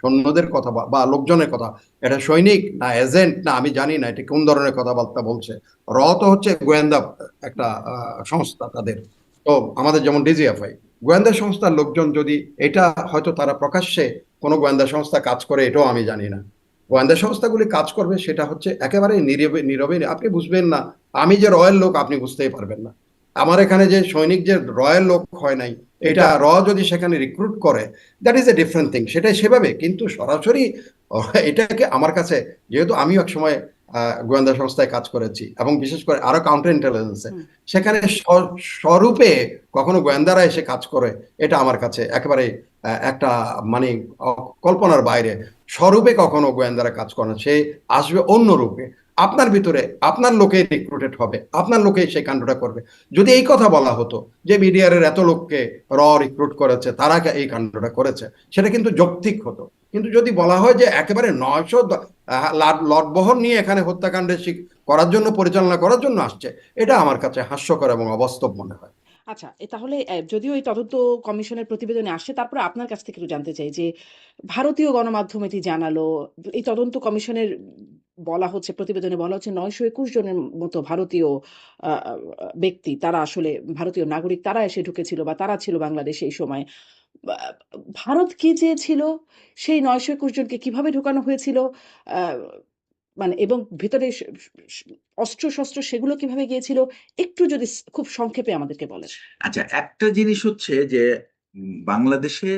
সৈন্যদের কথা বা লোকজনের কথা, এটা সৈনিক না এজেন্ট না আমি জানি না এটা কোন ধরনের কথাবার্তা বলছে। র তো হচ্ছে গোয়েন্দা একটা সংস্থা তাদের। তো আমাদের যেমন ডিজিএফআই গোয়েন্দা সংস্থার লোকজন, যদি এটা হয়তো তারা প্রকাশ্যে কোনো গোয়েন্দা সংস্থা কাজ করে এটাও আমি জানি না। গোয়েন্দা সংস্থাগুলি কাজ করবে সেটা হচ্ছে একেবারে নীরবে নীরবে, আপনি বুঝবেন না। আমি যে রয়ের লোক আপনি বুঝতেই পারবেন না। আমার এখানে যে সৈনিক যে রয়ের লোক হয় নাই, এটা যদি সেখানে রিক্রুট করে, that is a different thing, সেটাই সেভাবে। কিন্তু সরাসরি এটাকে আমার কাছে, যেহেতু আমিও এক সময় গোয়েন্দা সংস্থায় কাজ করেছি এবং বিশেষ করে আরো কাউন্টার ইন্টেলিজেন্সে, সেখানে স্বরূপে কখনো গোয়েন্দারা এসে কাজ করে, এটা আমার কাছে একেবারে একটা মানে কল্পনার বাইরে। স্বরূপে কখনো গোয়েন্দারা কাজ করে না, সে আসবে অন্য রূপে। আপনার ভিতরে আপনার লোকে রিক্রুটেড হবে, আপনার লোকে সেই কাণ্ডটা করবে। যদি এই কথা বলা হতো যে বিডিআর এর এত লোককে রিক্রুট করেছে, তারা এই কাণ্ডটা করেছে, সেটা কিন্তু যৌক্তিক হতো। কিন্তু যদি বলা হয় যে একেবারে 900 লটবহর নিয়ে এখানে হত্যাকাণ্ডে করার জন্য, পরিচালনা করার জন্য আসছে, এটা আমার কাছে হাস্যকর এবং অবাস্তব মনে হয়। আচ্ছা, তাহলে যদিও এই তদন্ত কমিশনের প্রতিবেদনে আসছে, তারপরে আপনার কাছ থেকে একটু জানতে চাই যে ভারতীয় গণমাধ্যম এটি জানালো। এই তদন্ত কমিশনের বলা হচ্ছে, প্রতিবেদনে বলা হচ্ছে ৯২১ জনের মতো ভারতীয় আ আ ব্যক্তি, তারা আসলে ভারতীয় নাগরিক, তারা এসে ঢুকেছিল বা তারা ছিল বাংলাদেশে এই সময়। বা ভারত কি চেয়েছিল? সেই ৯২১ জনকে কিভাবে ঢোকানো হয়েছিল? আ মানে এবং ভিতরে স অস্ত্র-শস্ত্র সেগুলো কিভাবে গিয়েছিল? একটু যদি খুব সংক্ষেপে আমাদেরকে বলেন। আচ্ছা, একটা জিনিস হচ্ছে যে বাংলাদেশে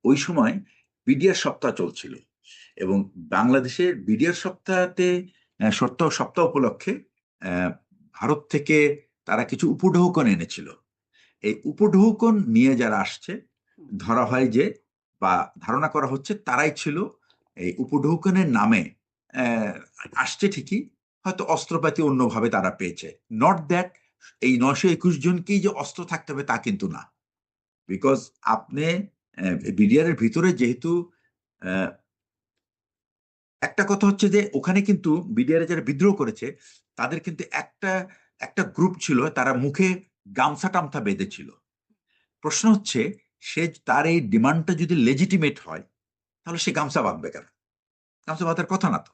ওই সময় বিডিআর সপ্তাহ চলছিল এবং বাংলাদেশের বিডিআর সপ্তাহতে সপ্তাহ উপলক্ষে ভারত থেকে তারা কিছু উপঢৌকন এনেছিল। এই উপঢৌকন নিয়ে যারা আসছে, ধরা হয় যে বা ধারণা করা হচ্ছে তারাই ছিল এই উপঢৌকনের নামে আসছে ঠিকই, হয়তো অস্ত্রপাতি অন্যভাবে তারা পেয়েছে। নট দ্যাট এই ৯২১ জনকেই যে অস্ত্র থাকতে হবে তা কিন্তু না। বিকজ আপনি বিডিআর এর ভিতরে যেহেতু একটা কথা হচ্ছে যে ওখানে কিন্তু বিডিআর যারা বিদ্রোহ করেছে তাদের কিন্তু একটা একটা গ্রুপ ছিল, তারা মুখে গামছা টামছা বেঁধেছিল। প্রশ্ন হচ্ছে সে তার এই ডিমান্ডটা যদি লেজিটিমেট হয় তাহলে সে গামছা বাঁধবে কেন? গামছা বাঁধার কথা না তো।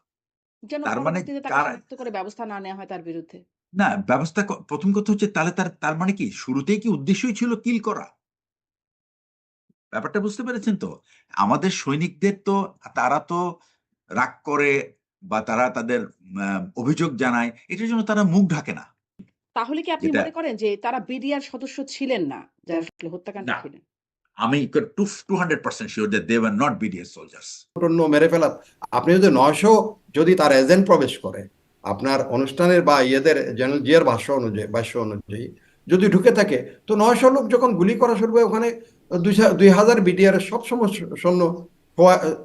যেন তার মানে পরবর্তীতে তাকে শনাক্ত করে ব্যবস্থা না নেওয়া হয় তার বিরুদ্ধে। না ব্যবস্থা প্রথম কথা হচ্ছে তাহলে তার মানে কি শুরুতেই কি উদ্দেশ্যই ছিল কিল করা? ব্যাপারটা বুঝতে পেরেছেন তো? আমাদের সৈনিকদের তো তারা তো রাগ করে বা তারা তাদের অভিযোগ জানায়, এটার জন্য তারা মুখ ঢাকে না। তাহলে কি আপনি যেটা মনে করেন যে তারা বিডিআর সদস্য ছিলেন না, যারা আসলে হত্যাকাণ্ডে না, ছিলেন? আমি 200% sure that they were not BDS soldiers. অন্য মেরে ফেলা। আপনি যদি 900 যদি তার এজেন্ট প্রবেশ করে আপনার অনুষ্ঠানের বা ইয়েদের জেনারেল জিয়ার ভাষ্য অনুযায়ী যদি ঢুকে থাকে, তো 900 লোক যখন গুলি করা শুরু হয় ওখানে 2000 বিডিআর সবসময় সৈন্য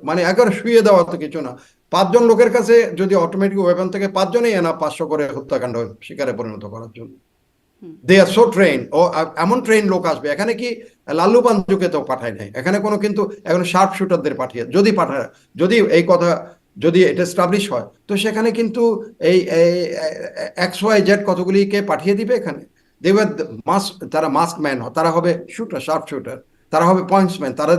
মানে একবার শুয়ে দেওয়া তো কিছু না। 5 জন লোকের কাছে যদি অটোমেটিক ওয়েপন থেকে 5 জনেই এনা 500 করে হত্যাকাণ্ড শিকারে পরিণত করার জন্য। দে আর সো ট্রেন। ও এমন ট্রেন লোক আসবে এখানে, কি লাল্লু পাঞ্জুকে তো পাঠায় নাই এখানে কোনো, কিন্তু এখন শার্প শুটারদের পাঠিয়ে যদি পাঠায়, যদি এই কথা যদি এটা এস্টাবলিশ হয়, তো সেখানে কিন্তু এই XYZ কতগুলিকে পাঠিয়ে দিবে এখানে। দেবে তারা মাস্ক ম্যান, তারা হবে শুটার, শার্প শুটার, তারা হবে পয়েন্টসম্যান, তারা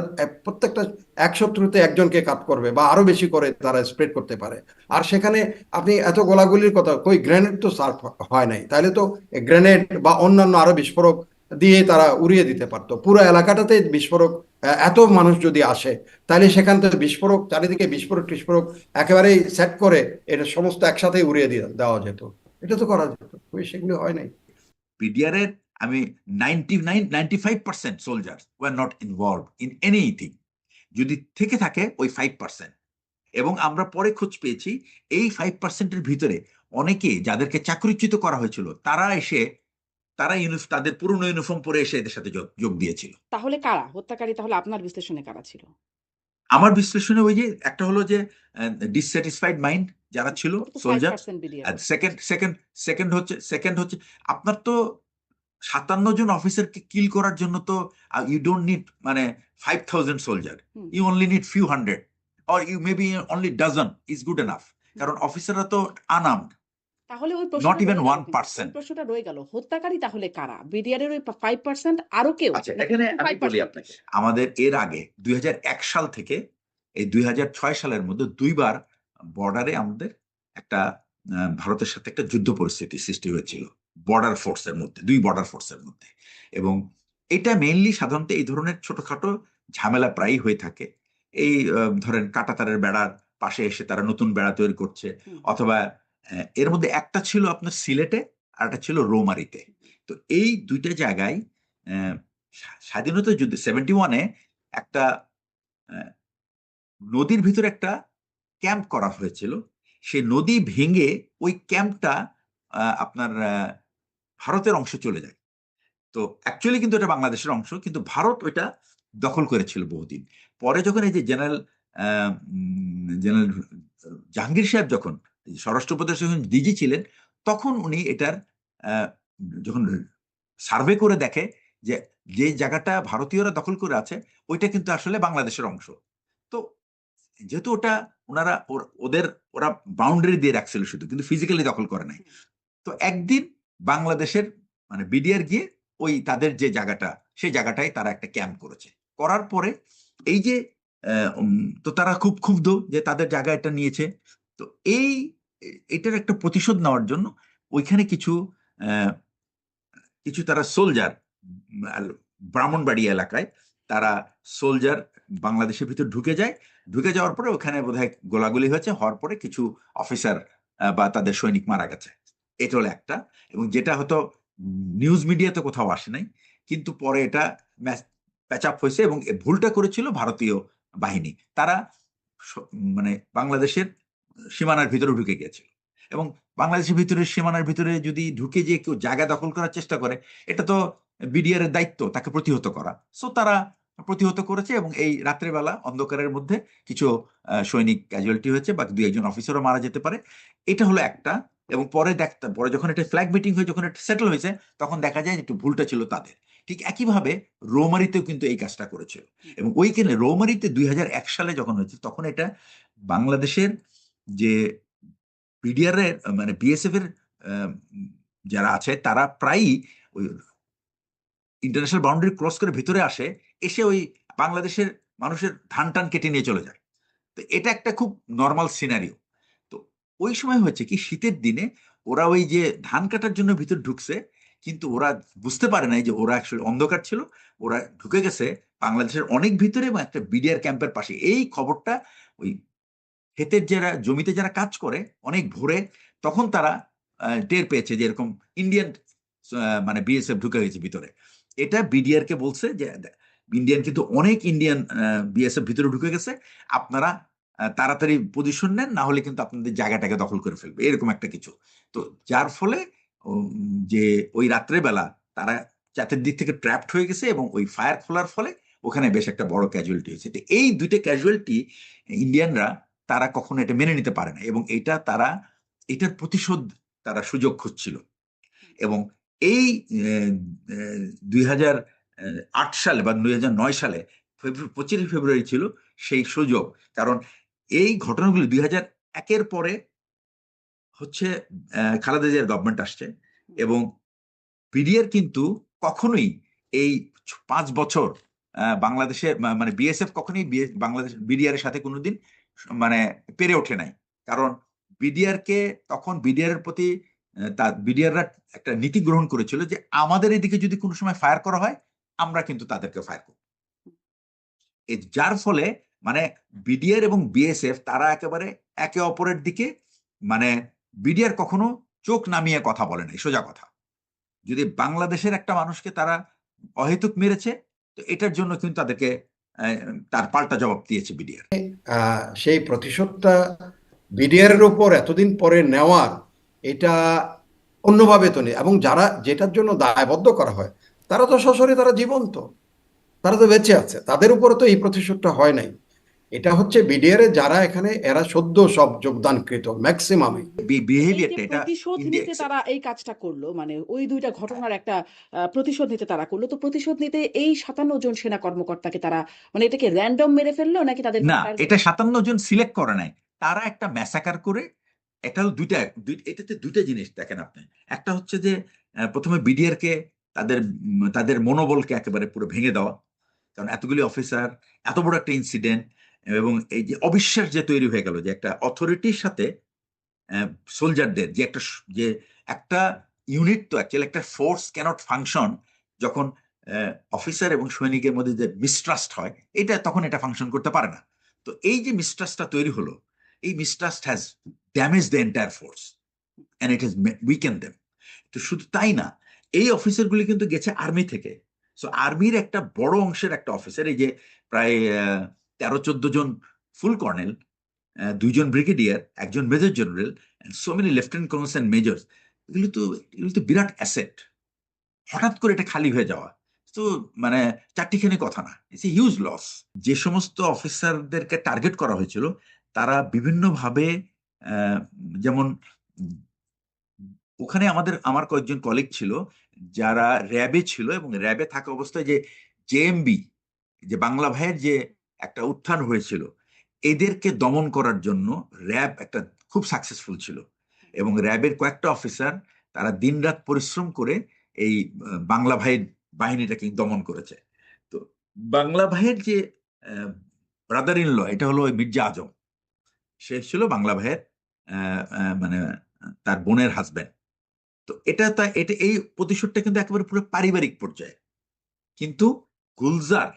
প্রত্যেকটা 1 শত্রুতে একজনকে কাট করবে বা আরো বেশি করে তারা স্প্রেড করতে পারে। আর সেখানে আপনি এত গোলাগুলির কথা, কই গ্রেনেড তো সার্ভ হয় নাই, তাহলে তো গ্রেনেড বা অন্যান্য আরো বিস্ফোরক দিয়ে তারা উড়িয়ে দিতে পারতো পুরো এলাকাটাতে বিস্ফোরক। এত মানুষ যদি আসে তাহলে সেখান থেকে বিস্ফোরক, চারিদিকে বিস্ফোরক টিস্ফোরক একেবারেই সেট করে এটা সমস্ত একসাথে উড়িয়ে দেওয়া যেত। এটা তো করা যেত, সেগুলো হয় নাই। BDR এর আমি 95% soldiers were not involved in anything. যদি থেকে থাকে ওই 5%, এবং আমরা পরে খোঁজ পেয়েছি এই 5% এর ভিতরে অনেকে যাদেরকে চাকরিচ্যুত করা হয়েছিল তারা এসে তাদের পুরনো ইউনিফর্ম পরে এসে এদের সাথে যোগ দিয়েছিল। তাহলে কারা হত্যাকারী? তাহলে আপনার বিশ্লেষণে কারা ছিল? আমার বিশ্লেষণে ওই যে একটা হলো যে ডিসস্যাটিসফাইড মাইন্ড যারা ছিল ওটা তো সোলজার, 5% বিডিআর। আর সেকেন্ড হচ্ছে আপনার তো 57 জন অফিসারকে কিল করার জন্য তো ইউ ডোন্ট নিড মানে 5000 soldier, you only need few hundred or you maybe only dozen is good enough. কারণ অফিসাররা তো আনআর্মড, তাহলে ওই নট প্রশ্নটা ইভেন রয়ে গেল, কিন্তু ওই 1%। প্রশ্নটা রয়ে গেল, হত্যাকারী তাহলে কারা? বিডিআর এর ওই 5% আরো কেউ, আচ্ছা, নাকি এখানে শুধু আমি বলি 5%? আপনাকে, আমাদের এর আগে 2001 সাল থেকে এই 2006 সালের মধ্যে দুইবার বর্ডারে আমাদের একটা ভারতের সাথে একটা যুদ্ধ পরিস্থিতি সৃষ্টি হয়েছিল বর্ডার ফোর্সের মধ্যে, দুই বর্ডার ফোর্সের মধ্যে। এবং এটা মেইনলি সাধারণত এই ধরনের ছোটখাটো ঝামেলা প্রায়ই হয়ে থাকে। এই ধরেন কাঁটাতারের বেড়ার পাশে এসে তারা নতুন বেড়া তৈরি করছে, হুম, অথবা এর মধ্যে একটা ছিল আপনার সিলেটে আর একটা ছিল রৌমারীতে। তো এই দুইটা জায়গায় আহ, স্বাধীনতা যুদ্ধে 71-এ একটা আহ, নদীর ভিতরে একটা ক্যাম্প করা হয়েছিল। সেই নদী ভেঙে ওই ক্যাম্পটা আপনার ভারতের অংশে চলে যায়। তো অ্যাকচুয়ালি কিন্তু এটা বাংলাদেশের অংশ, কিন্তু ভারত ওইটা দখল করেছিল বহুদিন। পরে যখন এই যে জেনারেল জাহাঙ্গীর সাহেব যখন স্বরাষ্ট্র উপদেষ্টা যখন ডিজি ছিলেন, তখন উনি এটার আহ, যখন সার্ভে করে দেখে যে যে জায়গাটা ভারতীয়রা দখল করে আছে ওইটা কিন্তু আসলে বাংলাদেশের অংশ। তো যেহেতু ওটা ওনারা ওরা বাউন্ডারি দিয়ে রাখছিল শুধু, কিন্তু ফিজিক্যালি দখল করে নাই। তো একদিন বাংলাদেশের মানে বিডিআর গিয়ে ওই তাদের যে জায়গাটা, সেই জায়গাটায় তারা একটা ক্যাম্প করেছে। করার পরে এই যে তো তারা খুব ক্ষুব্ধ যে তাদের জায়গা এটা নিয়েছে। তো এটার একটা প্রতিশোধ নেওয়ার জন্য ওইখানে আহ, কিছু তারা সোলজার, ব্রাহ্মণবাড়িয়া এলাকায় তারা সোলজার বাংলাদেশের ভিতর ঢুকে যায়। ঢুকে যাওয়ার পরে ওখানে বোধহয় গোলাগুলি হয়েছে, হওয়ার পরে কিছু অফিসার বা তাদের সৈনিক মারা গেছে। এটা হলো একটা। এবং যেটা হয়তো নিউজ মিডিয়াতে কোথাও আসে নাই, কিন্তু পরে এটা প্যাচ আপ হয়েছে, এবং এ ভুলটা করেছিল ভারতীয় বাহিনী। তারা মানে বাংলাদেশের সীমানার ভিতরে ঢুকে গিয়েছিল। এবং বাংলাদেশের ভিতরে সীমানার ভিতরে যদি ঢুকে যে কেউ জায়গা দখল করার চেষ্টা করে, এটা তো বিডিআর এর দায়িত্ব তাকে প্রতিহত করা। সো তারা প্রতিহত করেছে, এবং এই রাত্রেবেলা অন্ধকারের মধ্যে কিছু সৈনিক ক্যাজুয়ালিটি হয়েছে, বা দুই একজন অফিসারও মারা যেতে পারে। এটা হলো একটা। এবং পরে যখন এটা ফ্ল্যাগ মিটিং হয়ে যখন এটা সেটেল হয়েছে, তখন দেখা যায় একটু ভুলটা ছিল তাদের। ঠিক একইভাবে রৌমারিতেও কিন্তু এই কাজটা করেছিল। এবং ওইখানে রৌমারিতে 2001 সালে যখন হয়েছে, তখন এটা বাংলাদেশের যে বিডিআর এর মানে বিএসএফ এর যারা আছে তারা প্রায়ই ওই ইন্টারন্যাশনাল বাউন্ডারি ক্রস করে ভিতরে আসে, এসে ওই বাংলাদেশের মানুষের ধান টান কেটে নিয়ে চলে যায়। তো এটা একটা খুব নর্মাল সিনারিও। তো ওই সময় হচ্ছে কি, শীতের দিনে ওরা ওই যে ধান কাটার জন্য ভিতর ঢুকছে, কিন্তু ওরা বুঝতে পারে নাই যে ওরা অ্যাকচুয়ালি অন্ধকার ছিল। ওরা ঢুকে গেছে বাংলাদেশের অনেক ভিতরে এবং একটা বিডিআর ক্যাম্পের পাশে। এই খবরটা ওই ক্ষেতের জমিতে যারা কাজ করে অনেক ভোরে, তখন তারা টের পেয়েছে যে এরকম ইন্ডিয়ান মানে বিএসএফ ঢুকে গেছে ভিতরে। এটা বিডিআর কে বলছে যে ইন্ডিয়ান কিন্তু অনেক ইন্ডিয়ান বিএসএফ ভিতরে ঢুকে গেছে, আপনারা তাড়াতাড়ি পজিশন নেন, না হলে কিন্তু আপনাদের জায়গাটাকে দখল করে ফেলবে, এরকম একটা কিছু। তো যার ফলে যে ওই রাত্রেবেলা তারা চাতের দিক থেকে ট্র্যাপড হয়ে গেছে, এবং ওই ফায়ার খোলার ফলে ওখানে বেশ একটা বড় ক্যাজুয়ালিটি হয়েছে। তো এই দুইটা ক্যাজুয়ালিটি ইন্ডিয়ানরা তারা কখনো এটা মেনে নিতে পারে না, এবং এটার প্রতিশোধ তারা সুযোগ খুঁজছিল। এবং এই 2008 সালে বা 2009 সালে 25 ফেব্রুয়ারি ছিল সেই সুযোগ। কারণ এই ঘটনাগুলি 2001-এর পরে হচ্ছে খালেদা জিয়ার গভর্নমেন্ট আসছে, এবং বিডিআর কিন্তু কখনোই এই 5 বছর বাংলাদেশের মানে বিএসএফ কখনোই বাংলাদেশ বিডিআর এর সাথে কোনোদিন মানে পেরে ওঠে নাই। কারণ বিডিআর কে তখন বিডিআর এর প্রতি তার বিডিআররা একটা নীতি গ্রহণ করেছিল যে আমাদের এদিকে যদি কোনো সময় ফায়ার করা হয়, আমরা কিন্তু তাদেরকে ফায়ার করব। যার ফলে মানে বিডিআর এবং বিএসএফ তারা একেবারে একে অপরের দিকে মানে বিডিআর কখনো চোখ নামিয়ে কথা বলে নাই, সোজা কথা। যদি বাংলাদেশের একটা মানুষকে তারা অহেতুক মেরেছে, তো এটার জন্য কিন্তু তাদেরকে তার পাল্টা জবাব দিয়েছে বিডিআর। সেই প্রতিশোধটা বিডিআর এর উপর এতদিন পরে নেওয়ার, এটা অন্যভাবে তো নেই। এবং যারা যেটার জন্য দায়বদ্ধ করা হয় তারা তো সশরীরে তারা জীবন্ত, তারা তো বেঁচে আছে, তাদের উপরে তো এই প্রতিশোধটা হয় নাই। এটা হচ্ছে বিডিআর এ যারা এখানে এরা সদ্য সব যোগদানকৃত ম্যাক্সিমামই। এই যে বিহেভিয়ারটা এটা প্রতিশোধ ইন্ডিয়া নিতে তারা এই কাজটা করলো, মানে ওই দুইটা ঘটনার একটা প্রতিশোধ নিতে তারা করলো, তো প্রতিশোধ নিতে এই 57 জন সেনা কর্মকর্তাকে তারা মানে এটাকে র্যান্ডম মেরে ফেললো, নাকি তাদের না, এটা 57 জন সিলেক্ট করে নাই, তারা একটা ম্যাসাকার করে এটা হলো এটাতে দুইটা জিনিস দেখেন আপনি। একটা হচ্ছে যে প্রথমে বিডিআর কে তাদের মনোবলকে একেবারে পুরো ভেঙে দেওয়া, কারণ এতগুলি অফিসার, এত বড় একটা ইনসিডেন্ট, এবং এই যে অবিশ্বাস যে তৈরি হয়ে গেল যে একটা অথরিটির সাথে সোলজারদের যে একটা ইউনিট, তো অ্যাকচুয়ালি একটা ফোর্স ক্যানট ফাংশন যখন অফিসার এবং সৈনিকের মধ্যে যে মিসট্রাস্ট হয়, তখন এটা ফাংশন করতে পারে না। তো এই যে মিসট্রাস্টটা তৈরি হলো, এই mistrust has damage the entire force and it has weaken them. তো শুধু তাই না, এই অফিসারগুলি কিন্তু গেছে আর্মি থেকে। সো আর্মির একটা বড় অংশের একটা অফিসার, এই যে প্রায় 13-14 জন ফুল কর্নেল, 2 জন ব্রিগেডিয়ার, 1 জন major general, so many lieutenant colonels and majors, এগুলো তো বিরাট অ্যাসেট। হঠাৎ করে এটা খালি হয়ে যাওয়া তো মানে চারটিখানি কথা না, ইটস এ হিউজ লস। যে সমস্ত অফিসারদেরকে টার্গেট করা হয়েছিল তারা বিভিন্নভাবে, যেমন ওখানে আমার কয়েকজন কলিগ ছিল যারা র্যাবে ছিল, এবং র্যাবে থাকা অবস্থায় যে জেএমবি, যে বাংলা ভাইয়ের যে একটা উত্থান হয়েছিল, এদেরকে দমন করার জন্য র্যাব একটা খুব সাকসেসফুল ছিল, এবং র্যাবের কয়েকটা অফিসার তারা দিনরাত পরিশ্রম করে এই বাংলা ভাইয়ের বাহিনীটাকে দমন করেছে। তো বাংলা ভাইয়ের যে ব্রাদার ইন ল, এটা হলো মির্জা আজম, সে ছিল বাংলা ভাইয়ের মানে তার বোনের হাজবেন্ড। তো এটা এই প্রতিশোধটা কিন্তু একেবারে পুরো পারিবারিক পর্যায়ে। কিন্তু গুলজার,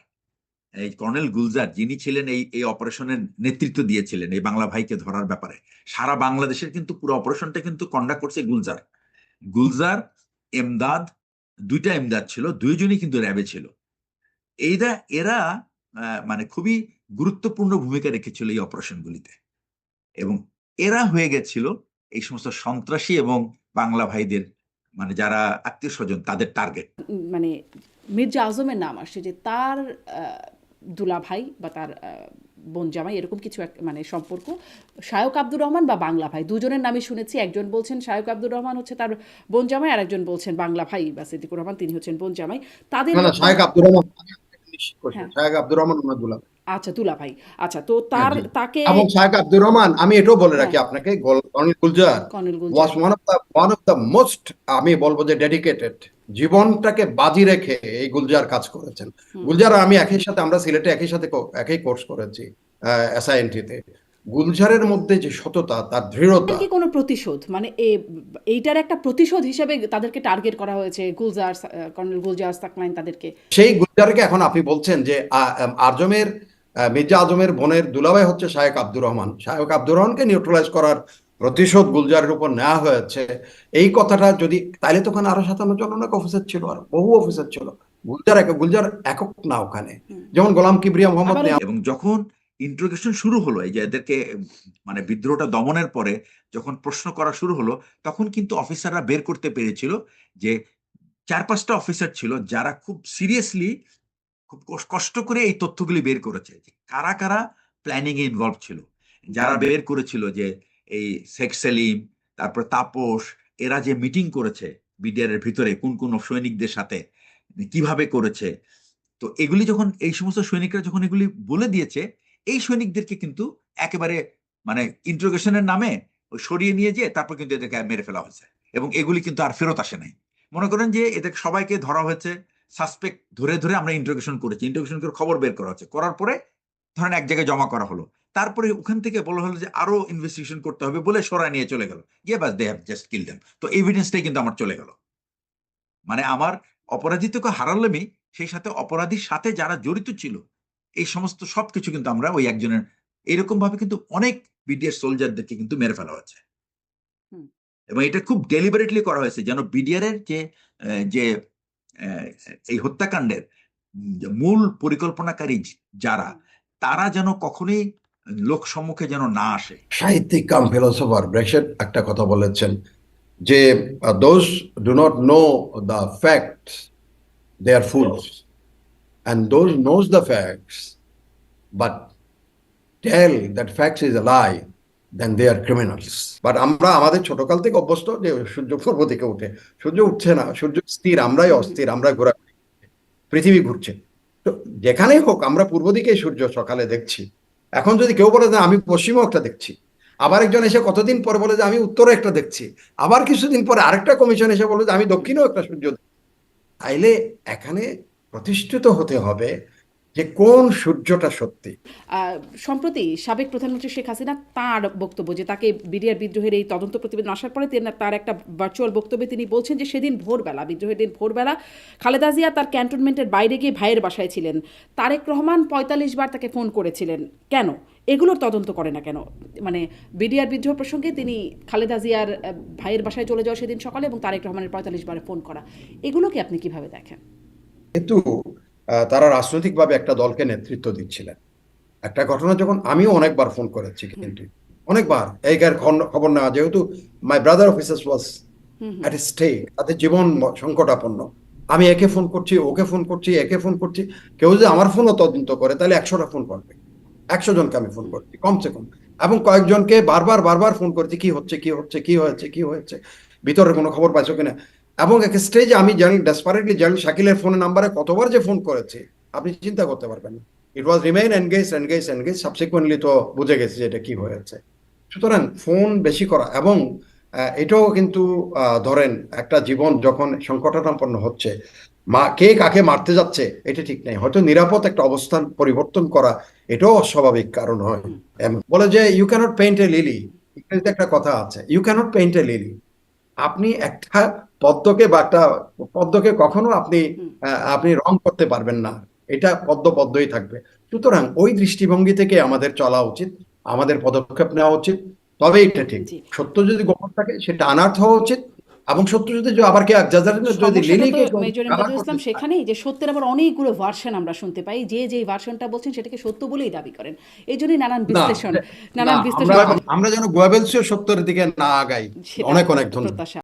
এই কর্নেল গুলজার, যিনি ছিলেন এই অপারেশনের নেতৃত্ব দিয়েছিলেন এই বাংলা ভাইকে ধরার ব্যাপারে, সারা বাংলাদেশের কিন্তু পুরো অপারেশনটা কিন্তু কন্ডাক্ট করছে গুলজার এমদাদ, 2টা এমদাদ ছিল, 2জনই কিন্তু র্যাবে ছিল। এরা মানে খুবই গুরুত্বপূর্ণ ভূমিকা রেখেছিল এই অপারেশনগুলিতে, এবং এরা হয়ে গেছিল এই সমস্ত সন্ত্রাসী এবং বাংলা ভাইদের, মানে যারা আত্মীয় স্বজন, তাদের টার্গেট। মানে মির্জা আজমের নাম আসছে যে তার দুলাভাই বা তার বোন জামাই, এরকম কিছু মানে সম্পর্ক শায়ক আব্দুর রহমান বা বাংলা ভাই, দুজনের নামই শুনেছি। একজন বলছেন শায়ক আব্দুর রহমান হচ্ছে তার বোন জামাই, আর একজন বলছেন বাংলা ভাই বা সিদ্দিকুর রহমান, তিনি হচ্ছেন বোন জামাই। তাদের না, শায়েখ আব্দুর রহমান, আমি আপনাকে নিশ্চিত করছি, হ্যাঁ, শায়েখ আব্দুর রহমান ওনার দুলাভাই। আচ্ছা দুলাভাই, আচ্ছা। তো হ্যাঁ, জি। তাকে এবং শায়েখ আব্দুর রহমান, আমি এটাও বলে হ্যাঁ, রাখি আপনাকে, colonel Gulzar colonel was Gulzar, one of the most, আমি বলবো যে ডেডিকেটেড, জীবনটাকে বাজি রেখে এই গুলজার কাজ করেছেন। গুলজার আর আমি একই সাথে, আমরা সিলেটে একই কোর্স করেছি এসআইএনটিতে। গুলজারের মধ্যে যে সততা, তার দৃঢ়তা, কি কোনো প্রতিশোধ, মানে এইটার একটা প্রতিশোধ হিসেবে তাদেরকে টার্গেট করা হয়েছে, গুলজার, কর্নেল গুলজার সাকলাইন, তাদেরকে। সেই গুলজারকে এখন আপনি বলছেন যে মির্জা আজমের বোনের দুলাভাই হচ্ছে শায়েখ আব্দুর রহমান। শায়েখ আব্দুর রহমানকে নিউট্রালাইজ করার প্রতিশোধ গুলজারের উপর নেওয়া হয়েছে, এই কথাটা যদি, তাইলে তো ওখানে আরো 57 জন অনেক অফিসার ছিল, আর বহু অফিসার ছিল। গুলজার একক না ওখানে, যেমন গোলাম কিবরিয়া মোহাম্মদ। এবং যখন ইন্টারোগেশন শুরু হলো, এই যে এদেরকে মানে বিদ্রোহটা দমনের পরে যখন প্রশ্ন করা শুরু হলো, তখন কিন্তু অফিসাররা বের করতে পেরেছিল যে 4-5টা অফিসার ছিল যারা খুব সিরিয়াসলি, খুব কষ্ট করে এই তথ্যগুলি বের করেছে যে কারা কারা প্ল্যানিং এ ইনভলভ ছিল। যারা বের করেছিল যে এই শেখ সেলিম, তারপর তাপস, এরা যে মিটিং করেছে বিডিআর এর ভিতরে কোন কোন সৈনিকদের সাথে কিভাবে করেছে, তো এগুলি যখন এই সমস্ত সৈনিকরা যখন এগুলি বলে দিয়েছে, এই সৈনিকদেরকে কিন্তু একেবারে মানে ইন্টারোগেশনের নামে সরিয়ে নিয়ে যেয়ে তারপর কিন্তু এদেরকে মেরে ফেলা হয়েছে, এবং এগুলি কিন্তু আর ফেরত আসে নাই। মনে করেন যে এদের সবাইকে ধরা হয়েছে, সাসপেক্ট ধরে ধরে আমরা ইন্টারোগেশন করেছি, ইন্টারোগেশন করে খবর বের করা হচ্ছে, করার পরে ধরেন এক জায়গায় জমা করা হলো, তারপরে ওখান থেকে বলা হলো যে আরো ইনভেস্টিগেশন করতে হবে বলে সরাই নিয়ে চলে গেল, but they have just kill them. তো এভিডেন্সটাই কিন্তু আমার চলে গেল, মানে আমার অপরাধী তো হারালামই, সেই সাথে অপরাধীর সাথে যারা জড়িত ছিল এই সমস্ত সবকিছু কিন্তু আমরা ওই একজনের, এরকম ভাবে কিন্তু অনেক বিডিআর সোলজারদেরকে কিন্তু মেরে ফেলা হয়েছে, এবং এটা খুব ডেলিবারেটলি করা হয়েছে যেন বিডিআর এর যে এই হত্যাকাণ্ডের মূল পরিকল্পনাকারী যারা, তারা যেন কখনোই লোক সম্মুখে যেন না আসে। সাহিত্যিক কাম ফিলোসোফার ব্রেশেট একটা কথা বলেছেন যে those do not know the facts they are fools, and those knows the facts but tell that facts is a lie, then they are criminals. But আমরা আমাদের ছোটকাল থেকে অভ্যস্ত যে সূর্য পূর্ব দিকে উঠে, সূর্য উঠছে না, সূর্য স্থির, আমরাই অস্থির, আমরা ঘোরা, পৃথিবী ঘুরছে। তো যেখানেই হোক আমরা পূর্ব দিকেই সূর্য সকালে দেখছি। এখন যদি কেউ বলে যে আমি পশ্চিমে একটা দেখছি, আবার একজন এসে কতদিন পরে বলে যে আমি উত্তরে একটা দেখছি, আবার কিছুদিন পরে আরেকটা কমিশন এসে বলে যে আমি দক্ষিণেও একটা সূর্য দেখছি। তাইলে এখানে প্রতিষ্ঠিত হতে হবে যে কোন সূর্যটা সত্যি। সম্প্রতি সাবেক প্রধানমন্ত্রী শেখ হাসিনা তার বক্তব্য যে তাকে বিডিআর বিদ্রোহের এই তদন্ত প্রতিবেদন আসার পরে তার একটা ভার্চুয়াল বক্তব্যে তিনি বলছেন যে সেদিন ভোরবেলা, বিদ্রোহের দিন ভোরবেলা খালেদা জিয়া তার ক্যান্টনমেন্টের বাইরে গিয়ে ভাইয়ের বাসায় ছিলেন। তারেক রহমান ৪৫ বার তাকে ফোন করেছিলেন। কেন এগুলোর তদন্ত করে না কেন? মানে বিডিআর বিদ্রোহ প্রসঙ্গে তিনি খালেদা জিয়ার ভাইয়ের বাসায় চলে যাওয়া সেদিন সকালে এবং তারেক রহমানের ৪৫ বারে ফোন করা, এগুলোকে আপনি কিভাবে দেখেন? কিন্তু তারা রাজনৈতিকভাবে একটা দলকে নেতৃত্ব দিচ্ছিলেন। একটা ঘটনা যখন আমিও অনেকবার ফোন করেছি, কিন্তু অনেকবার এইকার খবর নেওয়া, যেহেতু my brother officers was at stake, তাদের জীবন সংকটাপন্ন। আমি একে ফোন করছি, ওকে ফোন করছি, একে ফোন করছি। কেউ যদি আমার ফোনও তদন্ত করে তাহলে 100টা ফোন করবে, 100 জনকে আমি ফোন করছি কমসে কম, এবং কয়েকজনকে বারবার ফোন করছি, কি হচ্ছে, কি হচ্ছে, কি হয়েছে, কি হয়েছে, ভিতরে কোনো খবর পাইছো কিনা। এবং এক স্টেজে আমি জানি, ডেসপারেটলি জানি, শাকিলের ফোনের নাম্বারে কতবার যে ফোন করেছে আপনি চিন্তা করতে পারবেন না। ইট ওয়াজ রিমেইন এনগেজ। সাবসিকুয়েন্টলি তো বুঝে গেছে যে এটা কি হয়েছে। সুতরাং ফোন বেশি করা, এবং এটাও কিন্তু ধরেন একটা জীবন যখন সংকটাপন্ন হচ্ছে, কে কাকে মারতে যাচ্ছে এটা ঠিক নেই, হয়তো নিরাপদ একটা অবস্থান পরিবর্তন করা এটাও অস্বাভাবিক কারণ হয়। বলে যে you cannot paint a lily, ইংরেজিতে একটা কথা আছে, you cannot paint a lily. আপনি একটা পদ্মকে কখনো আপনি রং করতে পারবেন না, এটা পদ্মই থাকবে। সুতরাং ওই দৃষ্টিভঙ্গি থেকে আমাদের চলা উচিত, আমাদের পদক্ষেপ নেওয়া উচিত। তবে এটা ঠিক, সত্য যদি গোপন থাকে সেটা আনার্থ হওয়া উচিত, এবং সত্য যদি আবার কে যদি লিলিকে মেজর ইমদাদুল ইসলাম সেখানেই যে সত্যের আবার অনেকগুলো ভার্সন আমরা শুনতে পাই, যে ভার্সনটা বলছেন সেটাকে সত্য বলেই দাবি করেন। এই জন্যই নানান বিশ্লেষণ আমরা যেন গোয়েবেলসীয় সত্যের দিকে না আগাই। অনেক ধন্যবাদ। প্রত্যাশা।